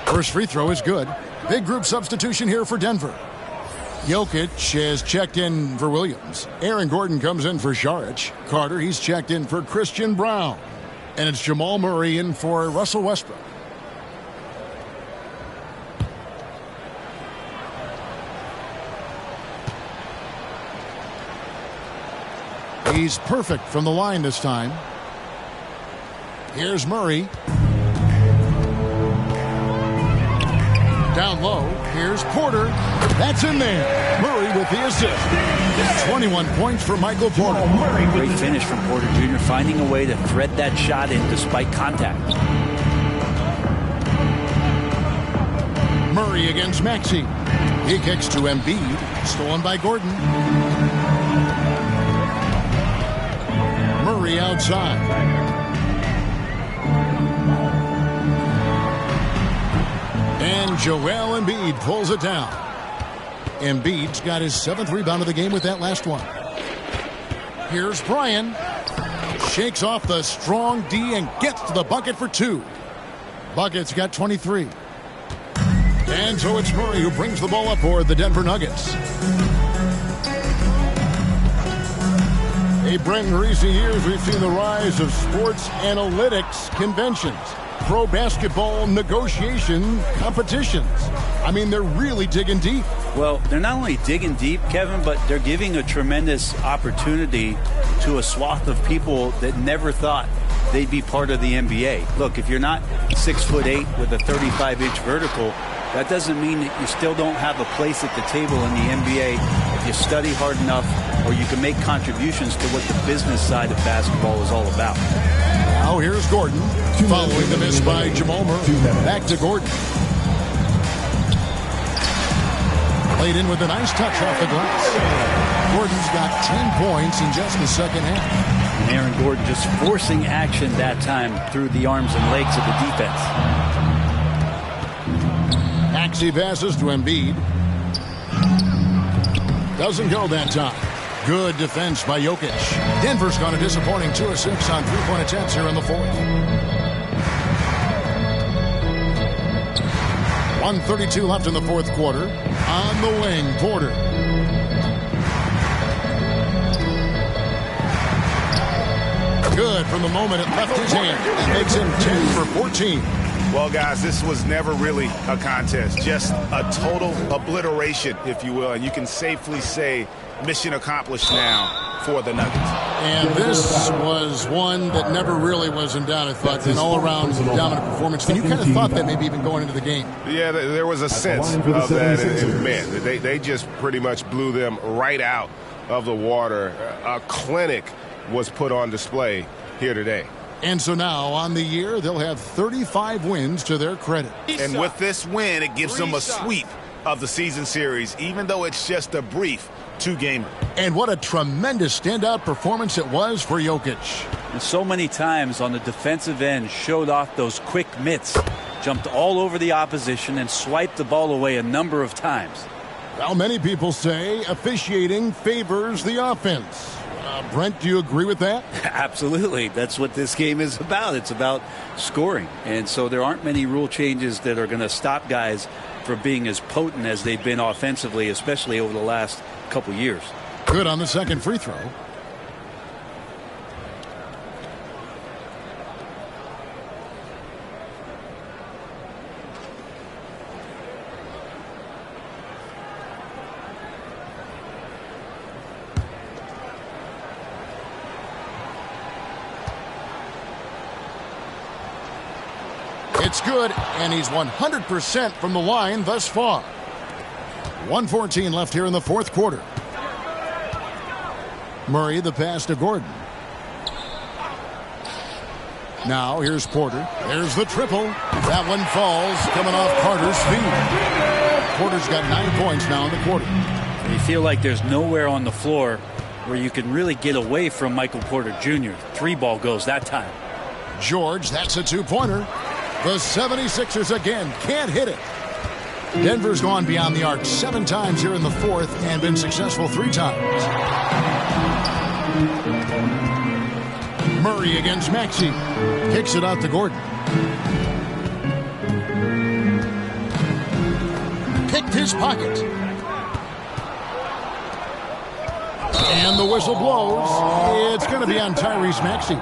First free throw is good. Big group substitution here for Denver. Jokic has checked in for Williams. Aaron Gordon comes in for Saric. Carter, he's checked in for Christian Brown. And it's Jamal Murray in for Russell Westbrook. He's perfect from the line this time. Here's Murray. Down low, here's Porter. That's in there. Murray with the assist. 21 points for Michael Porter. Great finish from Porter Jr., finding a way to thread that shot in despite contact. Murray against Maxey. He kicks to Embiid. Stolen by Gordon. Murray outside. And Joel Embiid pulls it down. Embiid's got his 7th rebound of the game with that last one. Here's Bryan. Shakes off the strong D and gets to the bucket for 2. Bucket's got 23. And so it's Murray who brings the ball up for the Denver Nuggets. Hey, Brent, in recent years, we've seen the rise of sports analytics conventions. Pro basketball negotiation competitions. I mean, they're really digging deep. Well, they're not only digging deep, Kevin, but they're giving a tremendous opportunity to a swath of people that never thought they'd be part of the NBA. Look, if you're not 6'8" with a 35-inch vertical, that doesn't mean that you still don't have a place at the table in the NBA if you study hard enough or you can make contributions to what the business side of basketball is all about. Now here's Gordon, following the miss by Jamal Murray. Back to Gordon. Played in with a nice touch off the glass. Gordon's got 10 points in just the second half. And Aaron Gordon just forcing action that time through the arms and legs of the defense. Maxey passes to Embiid. Doesn't go that time. Good defense by Jokic. Denver's gone a disappointing 2 of 6 on 3-point attempts here in the 4th. 1:32 left in the 4th quarter. On the wing, Porter. Good from the moment it left his hand. That makes him 10 for 14. Well, guys, this was never really a contest. Just a total obliteration, if you will. And you can safely say mission accomplished now for the Nuggets. And this was one that never really was in doubt, I thought. An all-around dominant performance. And you kind of thought that maybe even going into the game. Yeah, there was a sense of that. And man, they just pretty much blew them right out of the water. A clinic was put on display here today. And so now, on the year, they'll have 35 wins to their credit. And with this win, it gives them a sweep of the season series, even though it's just a brief 2-gamer. And what a tremendous standout performance it was for Jokic. And so many times on the defensive end showed off those quick mitts. jumped all over the opposition and swiped the ball away a number of times. Well, many people say officiating favors the offense. Brent, do you agree with that? Absolutely. That's what this game is about. It's about scoring. And so there aren't many rule changes that are going to stop guys from being as potent as they've been offensively, especially over the last couple years. Good on the second free throw. It's good, and he's 100% from the line thus far. 1:14 left here in the fourth quarter. Murray, the pass to Gordon. Now here's Porter. There's the triple. That one falls, coming off Carter's feet. Porter's got 9 points now in the quarter. You feel like there's nowhere on the floor where you can really get away from Michael Porter Jr. 3-ball goes that time. George, that's a two-pointer. The 76ers again can't hit it. Denver's gone beyond the arc 7 times here in the fourth and been successful 3 times. Murray against Maxey. Kicks it out to Gordon. Picked his pocket. And the whistle blows. It's going to be on Tyrese Maxey.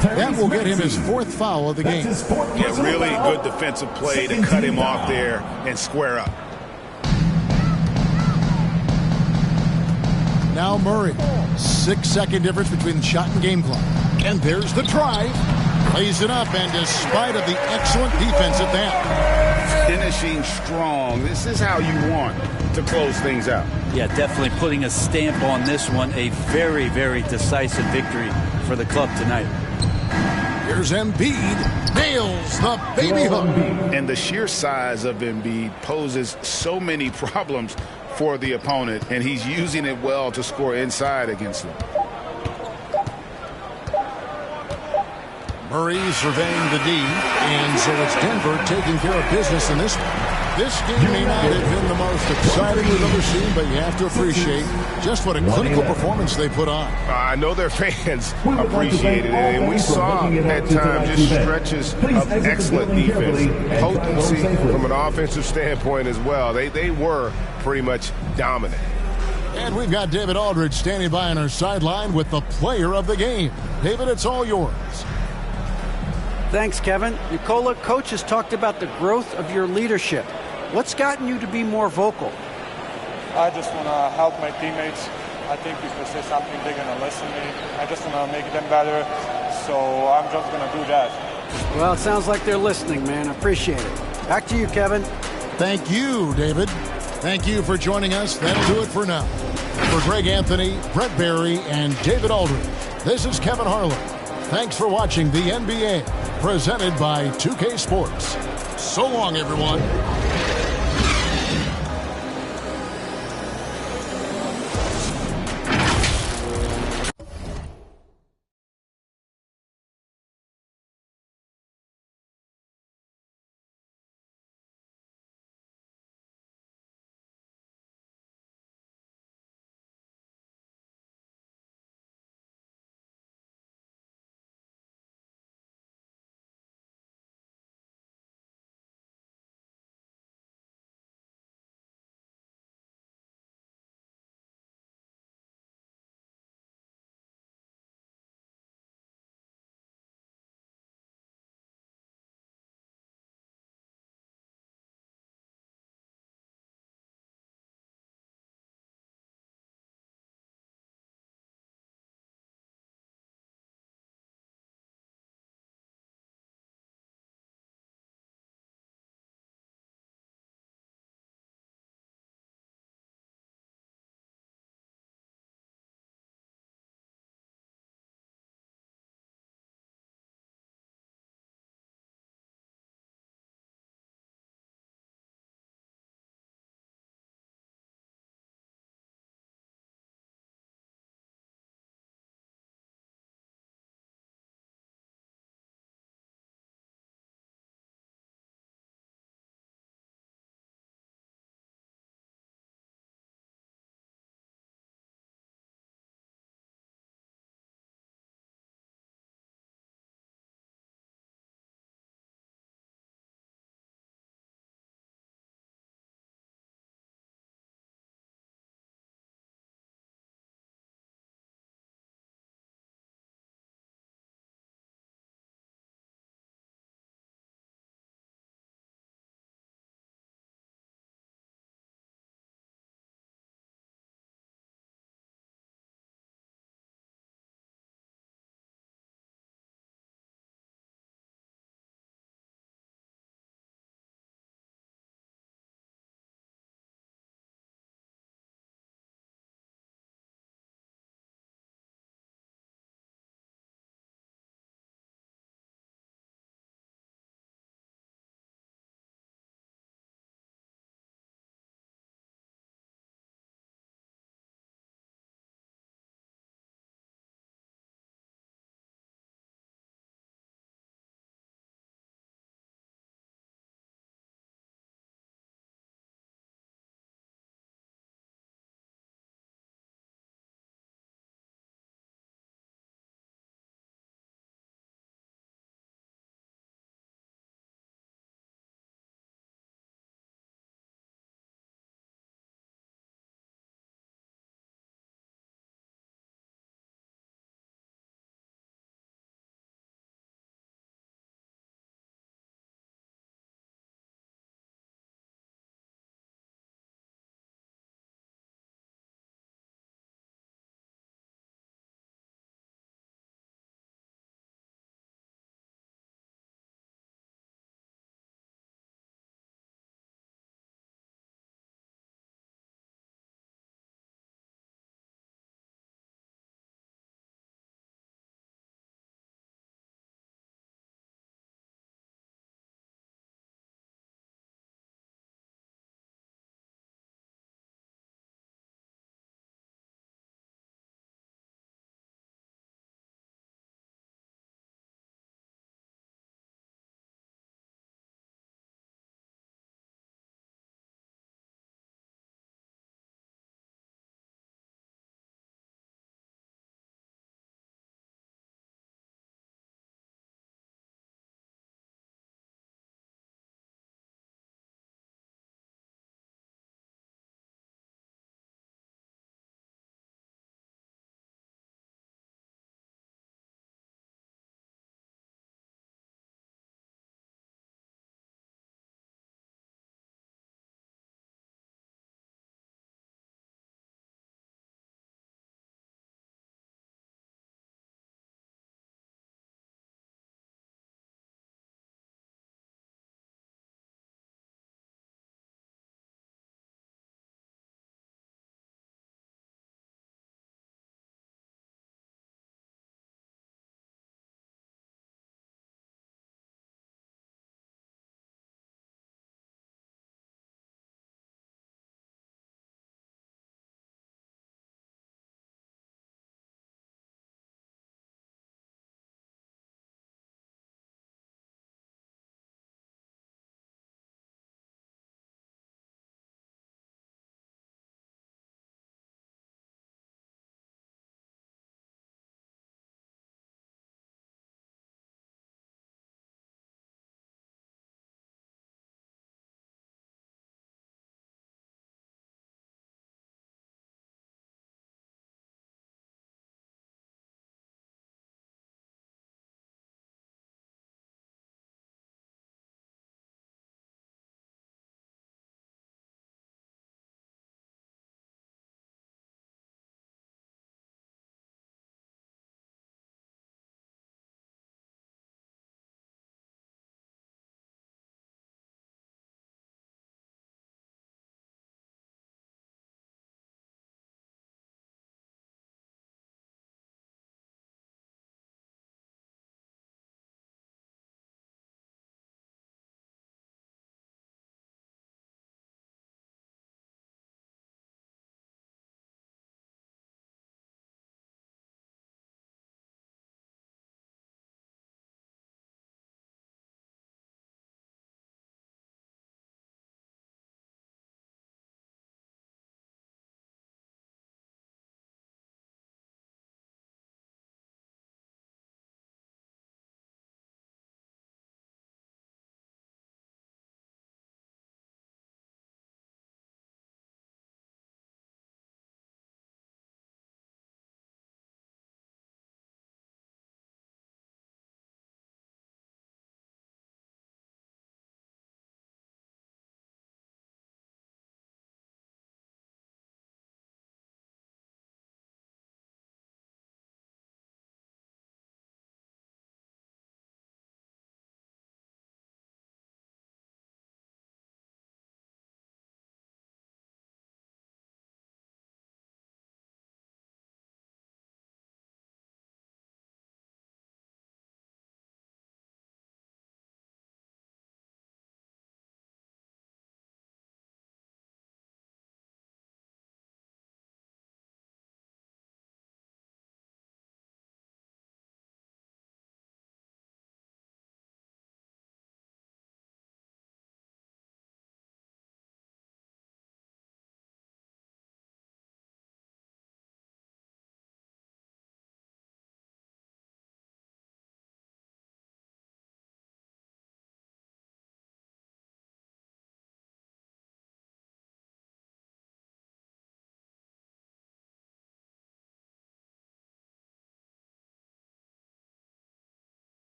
That will get him his 4th foul of the game. Yeah, really good defensive play to cut him off there and square up. Now Murray. 6-second difference between the shot and game clock. And there's the drive. Plays it up, and despite of the excellent defense at that. Finishing strong. This is how you want to close things out. Yeah, definitely putting a stamp on this one. A very, very decisive victory for the club tonight. Here's Embiid. Nails the baby hook. And the sheer size of Embiid poses so many problems for the opponent, and he's using it well to score inside against them. Murray surveying the D, and so it's Denver taking care of business in this one. This game may not have been the most exciting we've ever seen, but you have to appreciate just what a clinical performance they put on. I know their fans appreciated it, and we saw at times just stretches of excellent defense, potency from an offensive standpoint as well. They were pretty much dominant. And we've got David Aldridge standing by on our sideline with the player of the game. David, it's all yours. Thanks, Kevin. Nicola, coach has talked about the growth of your leadership. What's gotten you to be more vocal? I just want to help my teammates. I think if they say something, they're going to listen to me. I just want to make them better, so I'm just going to do that. Well, it sounds like they're listening, man. I appreciate it. Back to you, Kevin. Thank you, David. Thank you for joining us. That'll do it for now. For Greg Anthony, Brett Barry, and David Aldridge, this is Kevin Harlan. Thanks for watching the NBA, presented by 2K Sports. So long, everyone.